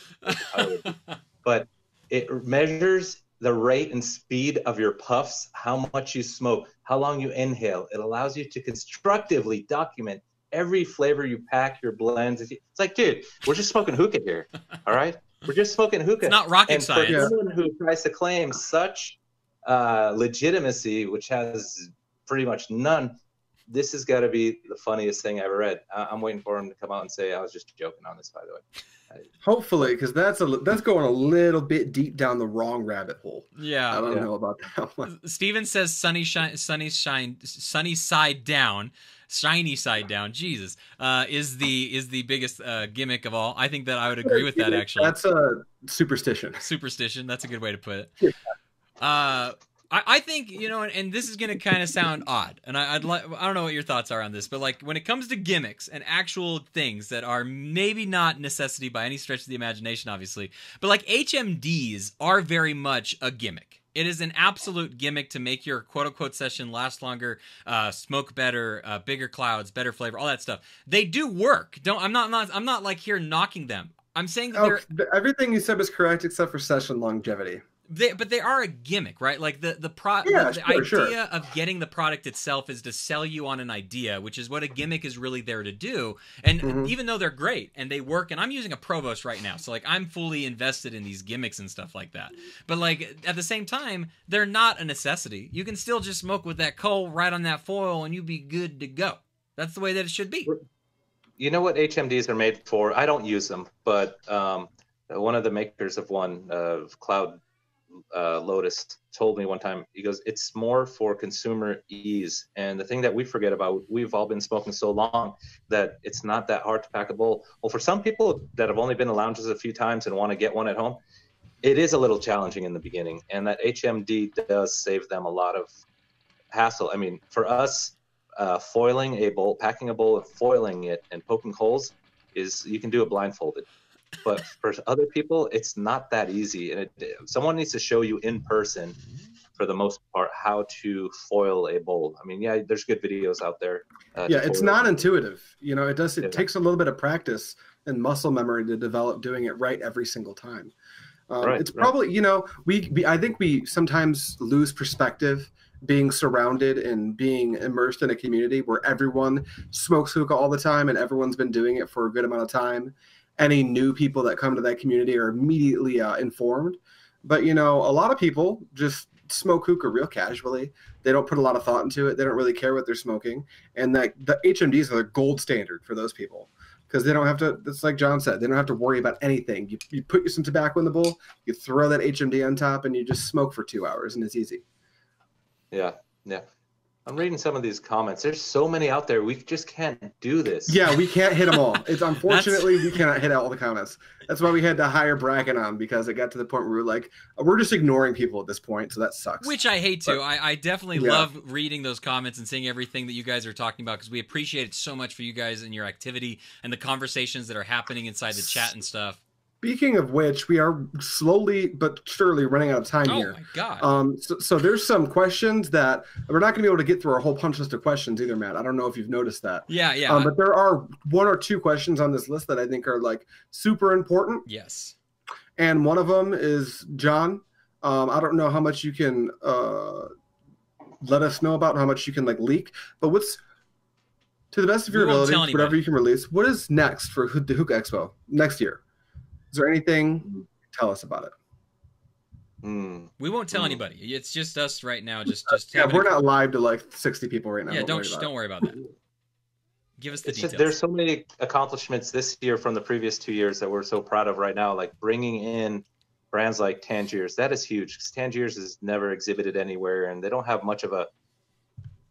But it measures the rate and speed of your puffs, how much you smoke, how long you inhale. It allows you to constructively document every flavor you pack, your blends. It's like, dude, we're just smoking hookah here, all right? We're just smoking hookah. It's not rocket science. For someone who tries to claim such legitimacy, which has pretty much none, this has got to be the funniest thing I ever read. I'm waiting for him to come out and say I was just joking on this, by the way. Hopefully, because that's going a little bit deep down the wrong rabbit hole. Yeah, I don't know about that one. Steven says sunny side down. Shiny side down, Jesus, is the biggest gimmick of all. I think that I would agree with that, actually. That's a superstition. Superstition, that's a good way to put it. Yeah. I think, you know, and this is going to kind of sound odd, and I don't know what your thoughts are on this, but like when it comes to gimmicks and actual things that are maybe not necessity by any stretch of the imagination, obviously, but like HMDs are very much a gimmick. It is an absolute gimmick to make your quote-unquote session last longer, smoke better, bigger clouds, better flavor, all that stuff. They do work. I'm not like here knocking them. I'm saying that everything you said was correct except for session longevity. But they are a gimmick, right? Like the idea of getting the product itself is to sell you on an idea, which is what a gimmick is really there to do. And even though they're great and they work, and I'm using a Provost right now, so like I'm fully invested in these gimmicks and stuff like that. But like at the same time, they're not a necessity. You can still just smoke with that coal right on that foil, and you'd be good to go. That's the way that it should be. You know what HMDs are made for? I don't use them, but one of the makers of one, Cloud Lotus, told me one time, he goes, it's more for consumer ease. And the thing that we forget about, we've all been smoking so long that it's not that hard to pack a bowl. Well, for some people that have only been to lounges a few times and want to get one at home, it is a little challenging in the beginning, and that HMD does save them a lot of hassle. I mean, for us, foiling a bowl, packing a bowl and foiling it and poking holes, you can do it blindfolded. But for other people, it's not that easy, and someone needs to show you in person, for the most part, how to foil a bowl. I mean, yeah, there's good videos out there. It's not intuitive. You know, it takes a little bit of practice and muscle memory to develop doing it right every single time. It's probably, you know, I think we sometimes lose perspective being surrounded and being immersed in a community where everyone smokes hookah all the time and everyone's been doing it for a good amount of time. Any new people that come to that community are immediately informed. But, you know, a lot of people just smoke hookah real casually. They don't put a lot of thought into it. They don't really care what they're smoking. And the HMDs are the gold standard for those people. because they don't have to. It's like John said, they don't have to worry about anything. You put some tobacco in the bowl, you throw that HMD on top, and you just smoke for 2 hours, and it's easy. Yeah. I'm reading some of these comments. There's so many out there. We just can't do this. Yeah, we can't hit them all. It's unfortunately we cannot hit all the comments. That's why we had to hire Bracken on, because it got to the point where we were like, we're just ignoring people at this point, so that sucks. Which I hate to. But, I definitely love reading those comments and seeing everything that you guys are talking about, because we appreciate it so much for you guys and your activity and the conversations that are happening inside the chat and stuff. Speaking of which, we are slowly but surely running out of time here. Oh my god! So there's some questions that we're not going to be able to get through our whole punch list of questions either, Matt. I don't know if you've noticed that. Yeah. But there are 1 or 2 questions on this list that I think are like super important. Yes. And one of them is John. I don't know how much you can let us know about, how much you can like leak, but what's, to the best of your ability, whatever you can release, what is next for the Hookah Expo next year? Is there anything? Tell us about it. We won't tell anybody. It's just us right now. Just yeah, we're not live to like 60 people right now. Yeah, don't worry about that. Give us the details. There's so many accomplishments this year from the previous 2 years that we're so proud of right now. Like bringing in brands like Tangiers, that is huge, because Tangiers is never exhibited anywhere, and they don't have much of a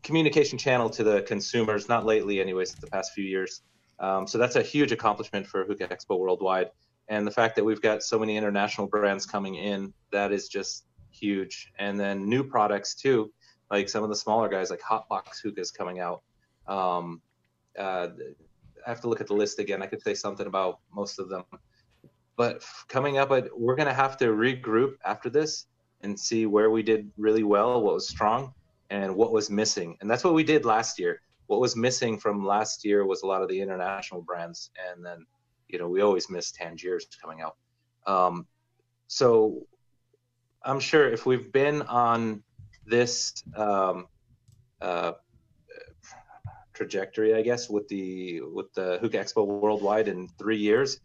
communication channel to the consumers. Not lately, anyways. The past few years. So that's a huge accomplishment for Hookah Expo Worldwide. And the fact that we've got so many international brands coming in, that is just huge. And then new products too, like some of the smaller guys, like Hotbox Hookahs coming out. I have to look at the list again. I could say something about most of them. But coming up, we're going to have to regroup after this and see where we did really well, what was strong, and what was missing. And that's what we did last year. What was missing from last year was a lot of the international brands. And then we always miss Tangiers coming out. So I'm sure if we've been on this trajectory, I guess, with the Hookah Expo Worldwide in 3 years,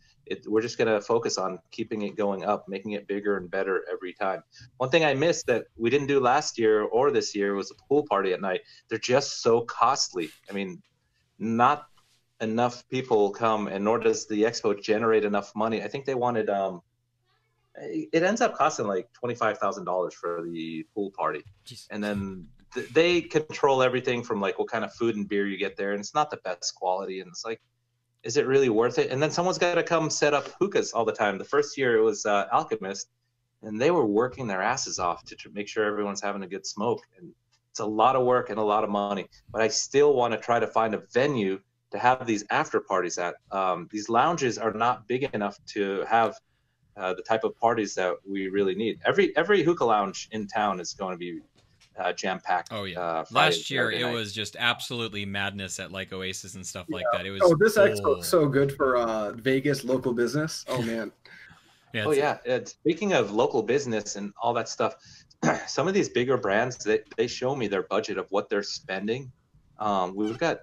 we're just going to focus on keeping it going up, making it bigger and better every time. One thing I missed that we didn't do last year or this year was a pool party at night. They're just so costly. I mean, not enough people come, and nor does the expo generate enough money. I think they wanted it ends up costing like $25,000 for the pool party. Jeez. And then they control everything from like what kind of food and beer you get there, and it's not the best quality, and it's like, is it really worth it? And then someone's got to come set up hookahs all the time. The first year it was Alchemist, and they were working their asses off to make sure everyone's having a good smoke, and it's a lot of work and a lot of money. But I still want to try to find a venue to have these after parties at. These lounges are not big enough to have the type of parties that we really need. Every hookah lounge in town is going to be jam-packed. Oh yeah. Last year it was just absolutely madness at like Oasis and stuff like that. It was. Oh, this expo is so good for Vegas local business. Oh man. Yeah, speaking of local business and all that stuff, some of these bigger brands, they show me their budget of what they're spending. We've got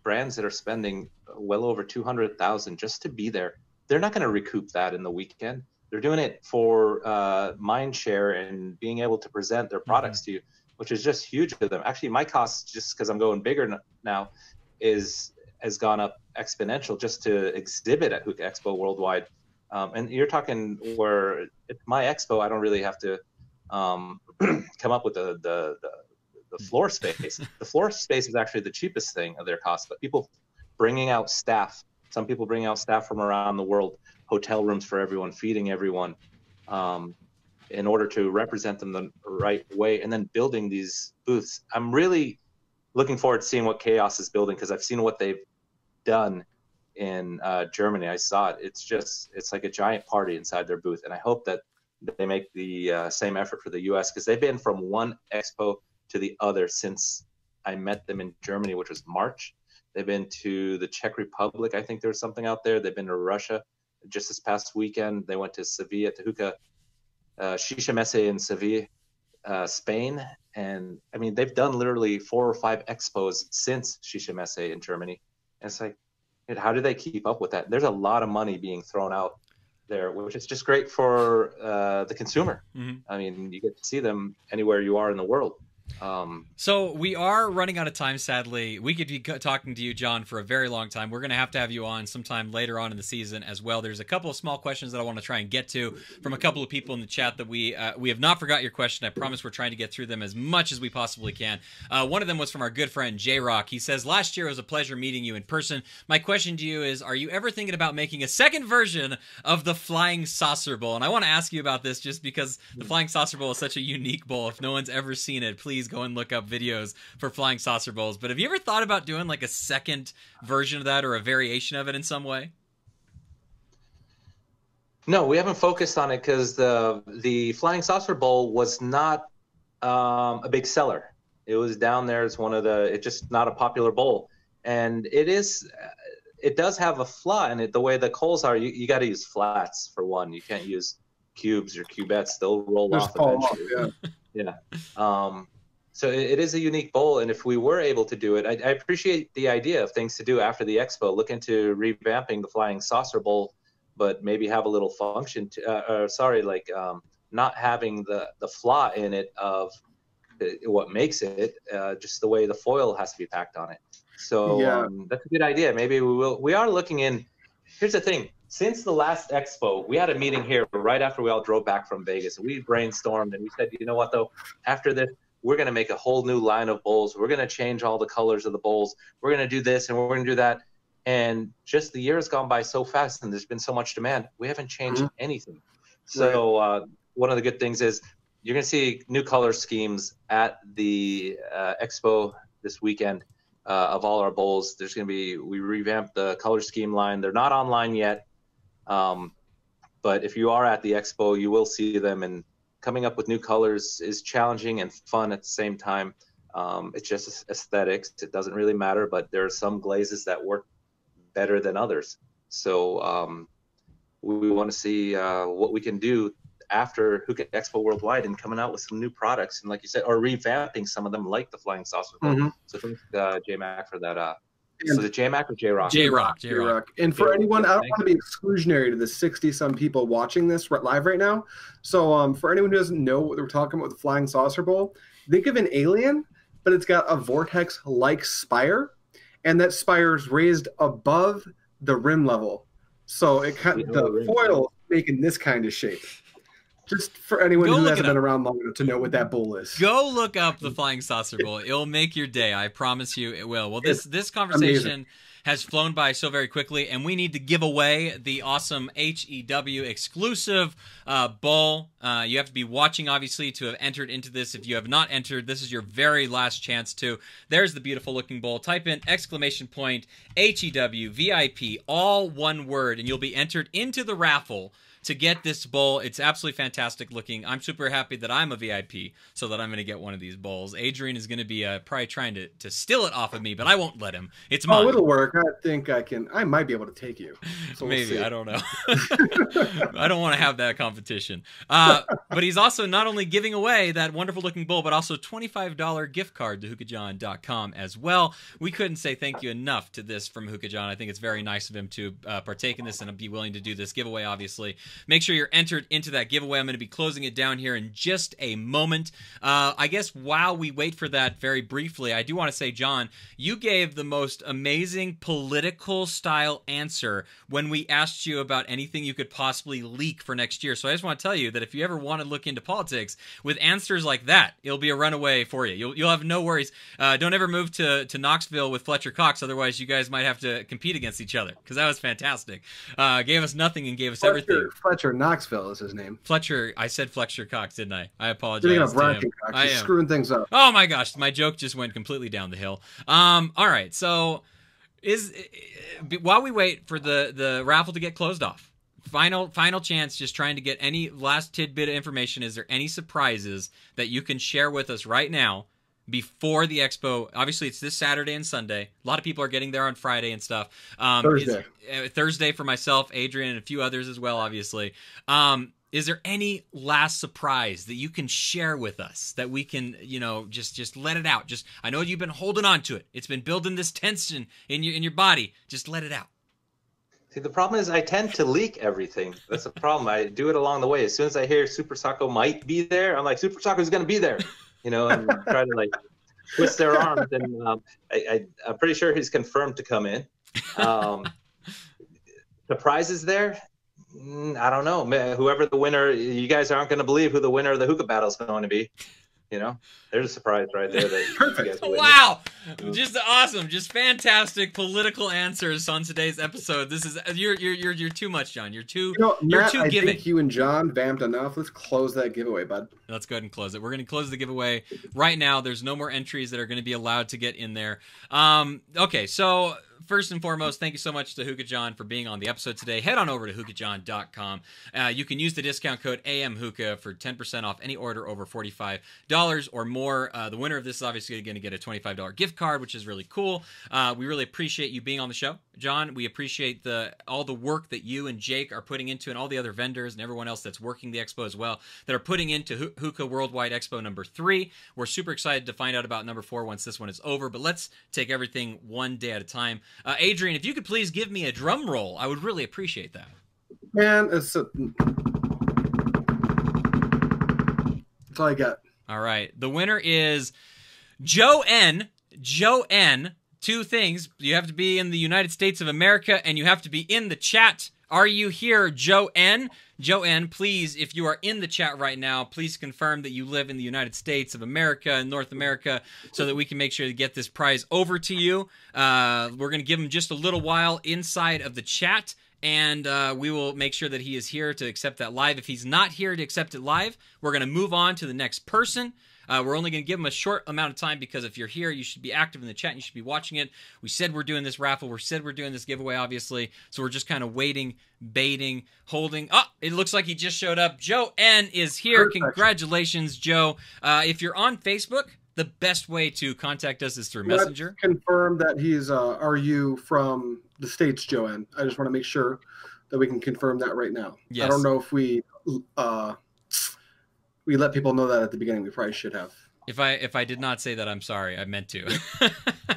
brands that are spending well over $200,000 just to be there. They're not going to recoup that in the weekend. They're doing it for mind share and being able to present their products to you, which is just huge for them. Actually, my cost, just because I'm going bigger now, has gone up exponential just to exhibit at Hookah Expo Worldwide. And you're talking where it's my expo, I don't really have to come up with the floor space. The floor space is actually the cheapest thing of their cost, but people bringing out staff, some people bring out staff from around the world, hotel rooms for everyone, feeding everyone, in order to represent them the right way, and then building these booths. I'm really looking forward to seeing what Chaos is building, because I've seen what they've done in Germany. I saw it. It's like a giant party inside their booth, and I hope that they make the same effort for the US, because they've been from one expo to the other since I met them in Germany, which was March. They've been to the Czech Republic. I think there's something out there. They've been to Russia just this past weekend. They went to Sevilla, to Hookah Shisha Messe in Sevilla, Spain. And I mean, they've done literally 4 or 5 expos since Shisha Messe in Germany. And it's like, how do they keep up with that? There's a lot of money being thrown out there, which is just great for the consumer. I mean, you get to see them anywhere you are in the world. So we are running out of time, sadly. We could be talking to you, John, for a very long time. We're going to have you on sometime later on in the season as well. There's a couple of small questions that I want to try and get to from a couple of people in the chat that we have not forgot your question. I promise we're trying to get through them as much as we possibly can. One of them was from our good friend J-Rock. He says, last year it was a pleasure meeting you in person. My question to you is, are you ever thinking about making a second version of the Flying Saucer Bowl? And I want to ask you about this just because the Flying Saucer Bowl is such a unique bowl. If no one's ever seen it, please go and look up videos for Flying Saucer Bowls. But have you ever thought about doing like a second version of that or a variation of it in some way? No, we haven't focused on it because the Flying Saucer Bowl was not a big seller. It was down there as one of it's just not a popular bowl. And it does have a flaw in it. The way the coals are, you got to use flats for one. You can't use cubes or cubettes. They'll roll off eventually. Yeah. So it is a unique bowl, and if we were able to do it, I appreciate the idea of things to do after the expo. Look into revamping the Flying Saucer Bowl, but maybe have a little function not having the flaw in it of what makes it, just the way the foil has to be packed on it. So that's a good idea. Maybe we will. We are looking in. Here's the thing. Since the last expo, we had a meeting here right after we all drove back from Vegas. We brainstormed and we said, you know what, though, after this, we're going to make a whole new line of bowls. We're going to change all the colors of the bowls. We're going to do this and we're going to do that. And just the year has gone by so fast and there's been so much demand. We haven't changed anything. So one of the good things is you're going to see new color schemes at the expo this weekend of all our bowls. There's going to be, we revamped the color scheme line. They're not online yet. But if you are at the expo, you will see them, and coming up with new colors is challenging and fun at the same time. It's just aesthetics. It doesn't really matter, but there are some glazes that work better than others. So we want to see what we can do after Hookah Expo Worldwide and coming out with some new products. And like you said, or revamping some of them like the Flying Saucer Bowl. So thanks J-Mac for that. So the J-Mac or J-Rock? J-Rock. And for anyone, I don't want to be exclusionary to the 60-some people watching this live right now. So for anyone who doesn't know what we're talking about with the Flying Saucer Bowl, think of an alien, but it's got a vortex-like spire, and that spire is raised above the rim level. So it the foil making this kind of shape. Just for anyone who hasn't been around long enough to know what that bowl is. Go look up the Flying Saucer Bowl. It'll make your day. I promise you it will. Well, this conversation has flown by so very quickly, and we need to give away the awesome HEW exclusive bowl. You have to be watching, obviously, to have entered into this. If you have not entered, this is your very last chance to. There's the beautiful looking bowl. Type in !HEW VIP, all one word, and you'll be entered into the raffle to get this bowl. It's absolutely fantastic looking. I'm super happy that I'm a VIP so that I'm going to get one of these bowls. Adrian is going to be probably trying to steal it off of me, but I won't let him. It's mine. Oh, it'll work. I think I might be able to take you. So Maybe. I don't know. I don't want to have that competition. But he's also not only giving away that wonderful looking bowl, but also $25 gift card to hookahjohn.com as well. We couldn't say thank you enough to this from Hookah John. I think it's very nice of him to partake in this and be willing to do this giveaway, obviously. Make sure you're entered into that giveaway. I'm going to be closing it down here in just a moment. I guess while we wait for that very briefly, I do want to say, John, you gave the most amazing political style answer when we asked you about anything you could possibly leak for next year. So I just want to tell you that if you ever want to look into politics with answers like that, it'll be a runaway for you. You'll have no worries. Don't ever move to Knoxville with Fletcher Cox. Otherwise, you guys might have to compete against each other, because that was fantastic. Gave us nothing and gave us everything. Fletcher Knoxville is his name. Fletcher. I said Fletcher Cox, didn't I? I apologize. You're screwing things up. Oh my gosh, my joke just went completely down the hill. All right, so while we wait for the raffle to get closed off, final chance, just trying to get any last tidbit of information. Is there any surprises that you can share with us right now before the expo? Obviously, it's this Saturday and Sunday. A lot of people are getting there on Friday and stuff. Thursday for myself, Adrian, and a few others as well, obviously. Is there any last surprise that you can share with us that we can, just let it out? I know you've been holding on to it. It's been building this tension in your body. Just let it out. See, the problem is I tend to leak everything. That's the problem. I do it along the way. As soon as I hear Super Socko might be there, I'm like, Super Socko is going to be there. and try to like twist their arms. And I'm pretty sure he's confirmed to come in. The prizes there, I don't know. Whoever the winner, you guys aren't going to believe who the winner of the hookah battle is going to be. There's a surprise right there. Perfect. Wow, just awesome, just fantastic political answers on today's episode. This is you're too much, John. You're too Matt, too I giving. think you and John vamped enough. Let's close that giveaway, bud. Let's go ahead and close it. We're going to close the giveaway right now. There's no more entries that are going to be allowed to get in there. Okay, so first and foremost, thank you so much to Hookah John for being on the episode today. Head on over to hookahjohn.com. You can use the discount code AMHookah for 10% off any order over $45 or more. The winner of this is obviously going to get a $25 gift card, which is really cool. We really appreciate you being on the show, John. We appreciate all the work that you and Jake are putting into, and all the other vendors and everyone else that's working the expo as well, that are putting into Hookah Worldwide Expo number 3. We're super excited to find out about number 4 once this one is over, but let's take everything one day at a time. Adrian, if you could please give me a drum roll, I would really appreciate that. Man, that's all I got. All right. The winner is Joe N. Joe N. 2 things. You have to be in the United States of America, and you have to be in the chat. Are you here, Joe N.? Joe N., please, if you are in the chat right now, please confirm that you live in the United States of America and North America so that we can make sure to get this prize over to you. We're going to give him just a little while inside of the chat, and we will make sure that he is here to accept that live. If he's not here to accept it live, we're going to move on to the next person. We're only going to give them a short amount of time because if you're here, you should be active in the chat and you should be watching it. We said we're doing this raffle. We said we're doing this giveaway, obviously. So we're just kind of waiting, baiting, holding. Oh, it looks like he just showed up. Joe N. is here. Perfect. Congratulations, Joe. If you're on Facebook, the best way to contact us is through Messenger. Let's confirm that he's, are you from the States, Joanne? I just want to make sure that we can confirm that right now. Yes. I don't know if we let people know that at the beginning. We probably should have. If I did not say that, I'm sorry. I meant to. This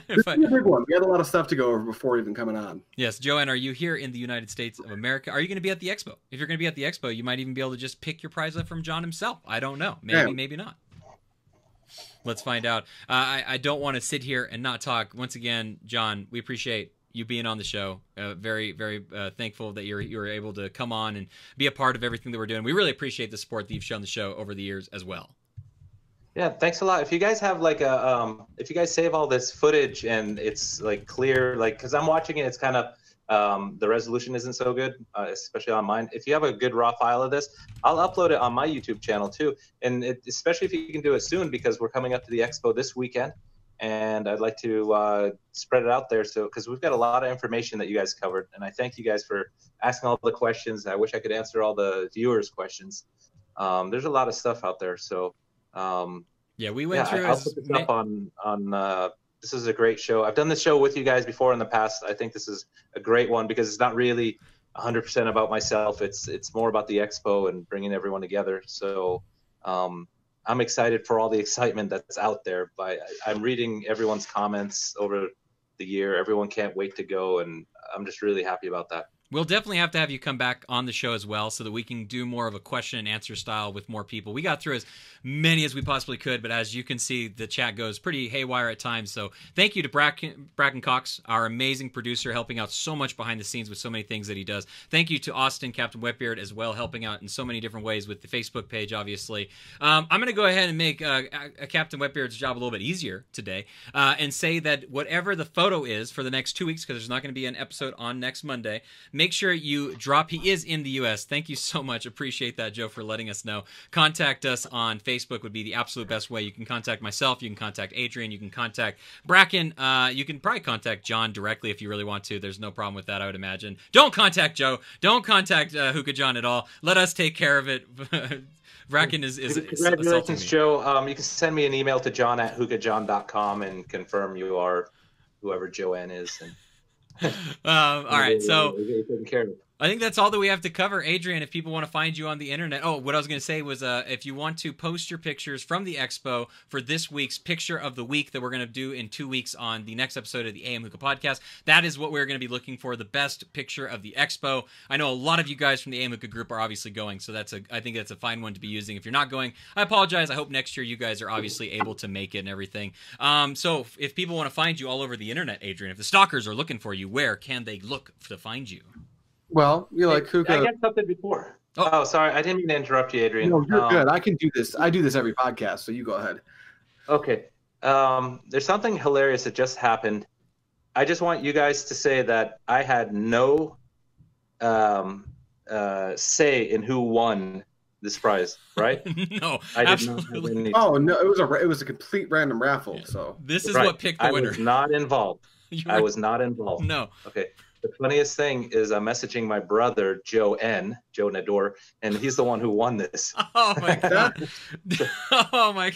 is a big one. We had a lot of stuff to go over before even coming on. Yes, Joanne, are you here in the United States of America? Are you going to be at the expo? If you're going to be at the expo, you might even be able to just pick your prize up from John himself. I don't know. Maybe, maybe not. Let's find out. I don't want to sit here and not talk. Once again, John, we appreciate you being on the show. Very, very thankful that you're able to come on and be a part of everything that we're doing. We really appreciate the support that you've shown the show over the years as well. Yeah, thanks a lot. If you guys have like if you guys save all this footage and it's like clear, like, because I'm watching it, it's kind of, the resolution isn't so good, especially on mine. If you have a good raw file of this, I'll upload it on my YouTube channel too. And especially if you can do it soon, because we're coming up to the expo this weekend. And I'd like to spread it out there, because we've got a lot of information that you guys covered, and I thank you guys for asking all the questions. I wish I could answer all the viewers' questions. There's a lot of stuff out there, so yeah, we went through. I'll put this up on. This is a great show. I've done this show with you guys before in the past. I think this is a great one because it's not really 100% about myself. It's more about the expo and bringing everyone together. So. I'm excited for all the excitement that's out there. But I'm reading everyone's comments over the year. Everyone can't wait to go, and I'm just really happy about that. We'll definitely have to have you come back on the show as well so that we can do more of a question and answer style with more people. We got through as many as we possibly could, but as you can see, the chat goes pretty haywire at times. So thank you to Bracken Cox, our amazing producer, helping out so much behind the scenes with so many things that he does. Thank you to Austin, Captain Wetbeard, as well, helping out in so many different ways with the Facebook page, obviously. I'm going to go ahead and make Captain Wetbeard's job a little bit easier today and say that whatever the photo is for the next 2 weeks, because there's not going to be an episode on next Monday, make sure you drop. He is in the U.S. Thank you so much. Appreciate that, Joe, for letting us know. Contact us on Facebook would be the absolute best way. You can contact myself. You can contact Adrian. You can contact Bracken. You can probably contact John directly if you really want to. There's no problem with that, I would imagine. Don't contact Joe. Don't contact Hookah John at all. Let us take care of it. Bracken is congratulations, Joe. You can send me an email to john@hookahjohn.com and confirm you are whoever Joanne is. And all right, so I think that's all that we have to cover. Adrian, if people want to find you on the internet. Oh, what I was going to say was if you want to post your pictures from the expo for this week's Picture of the Week that we're going to do in 2 weeks on the next episode of the AM Hookah podcast, that is what we're going to be looking for, the best picture of the expo. I know a lot of you guys from the AM Hookah group are obviously going, so I think that's a fine one to be using. If you're not going, I apologize. I hope next year you guys are obviously able to make it and everything. So if people want to find you all over the internet, Adrian, if the stalkers are looking for you, where can they look to find you? Well, you like hookah. I got something before. Oh, sorry. I didn't mean to interrupt you, Adrian. No, you're good. I can do this. I do this every podcast, so you go ahead. Okay. There's something hilarious that just happened. I just want you guys to say that I had no say in who won this prize, right? No, I did absolutely. not have any. Oh no, it was a complete random raffle. Yeah. So this is what picked the winner. I was not involved. I was not involved. No. Okay. The funniest thing is I'm messaging my brother, Joe Nador, and he's the one who won this. Oh, my God. Oh, my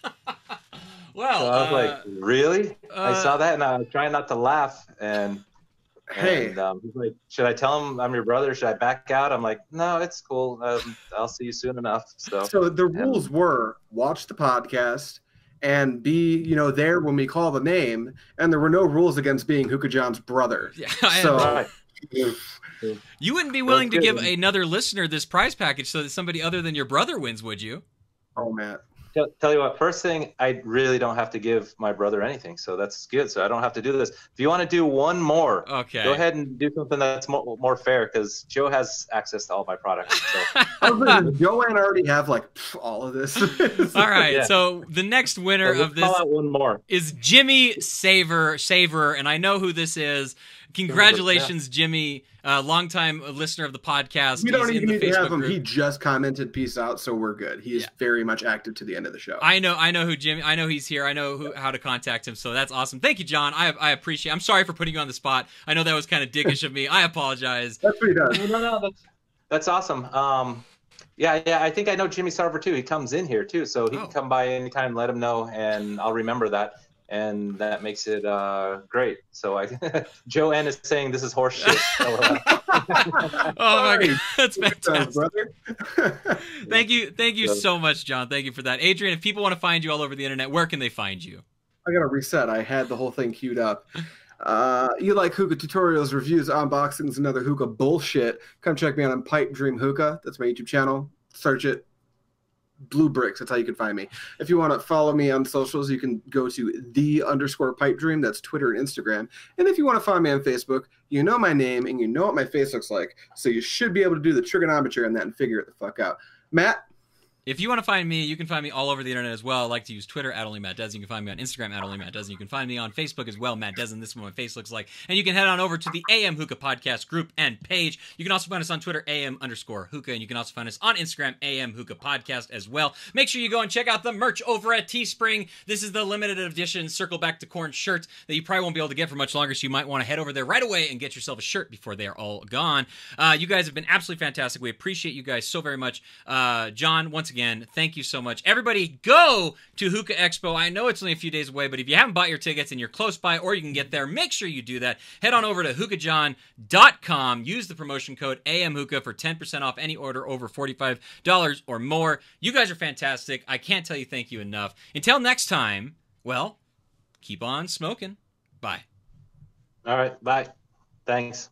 God. Well, so I was like, really? I saw that, and I was trying not to laugh. And he's like, should I tell him I'm your brother? Should I back out? I'm like, no, it's cool. I'll see you soon enough. So the rules were watch the podcast and be, there when we call the name, and there were no rules against being Hookah John's brother. Yeah, so you wouldn't be willing to give another listener this prize package so that somebody other than your brother wins, would you? Oh, Matt. Tell you what, first thing, I really don't have to give my brother anything, so that's good. So I don't have to do this. If you want to do one more, okay, go ahead and do something that's more fair, because Joe has access to all my products. So. Joanne already have all of this. All right, so the next winner of this call out one more. Is Jimmy Saver, and I know who this is. Congratulations, Jimmy, longtime listener of the podcast. We don't even need to have him. He just commented "peace out," so we're good. He is very much active to the end of the show. I know who Jimmy. I know he's here. I know how to contact him. So that's awesome. Thank you, John. I appreciate. I'm sorry for putting you on the spot. I know that was kind of dickish of me. I apologize. That's what he does. No, that's awesome. Yeah. I think I know Jimmy Sarver too. He comes in here too, so he can come by anytime. Let him know, and I'll remember that. And that makes it great. So Joanne is saying this is horse shit. So, oh my God, that's fantastic, brother. Thank you so much, John. Thank you for that, Adrian. If people want to find you all over the internet, where can they find you? I gotta reset. I had the whole thing queued up. You like hookah tutorials, reviews, unboxings, and other hookah bullshit? Come check me out on Pipe Dream Hookah. That's my YouTube channel. Search it. Blue Bricks, that's how you can find me. If you want to follow me on socials, you can go to _Pipe Dream. That's Twitter and Instagram. And if you want to find me on Facebook, you know my name and you know what my face looks like, so you should be able to do the trigonometry on that and figure it the fuck out. Matt? If you want to find me, you can find me all over the internet as well. I like to use Twitter, @OnlyMattDezen. You can find me on Instagram, @OnlyMattDezen. You can find me on Facebook as well, Matt Dezen. This is what my face looks like. And you can head on over to the AM Hookah Podcast group and page. You can also find us on Twitter, AM_Hookah. And you can also find us on Instagram, AM Hookah Podcast as well. Make sure you go and check out the merch over at Teespring. This is the limited edition Circle Back to Corn shirt that you probably won't be able to get for much longer, so you might want to head over there right away and get yourself a shirt before they are all gone. You guys have been absolutely fantastic. We appreciate you guys so very much. John, once again, thank you so much. Everybody go to Hookah Expo. I know it's only a few days away, but if you haven't bought your tickets and you're close by or you can get there, make sure you do that. Head on over to hookahjohn.com. Use the promotion code AMHookah for 10% off any order over $45 or more. You guys are fantastic. I can't tell you thank you enough. Until next time, well, keep on smoking. Bye. All right. Bye. Thanks.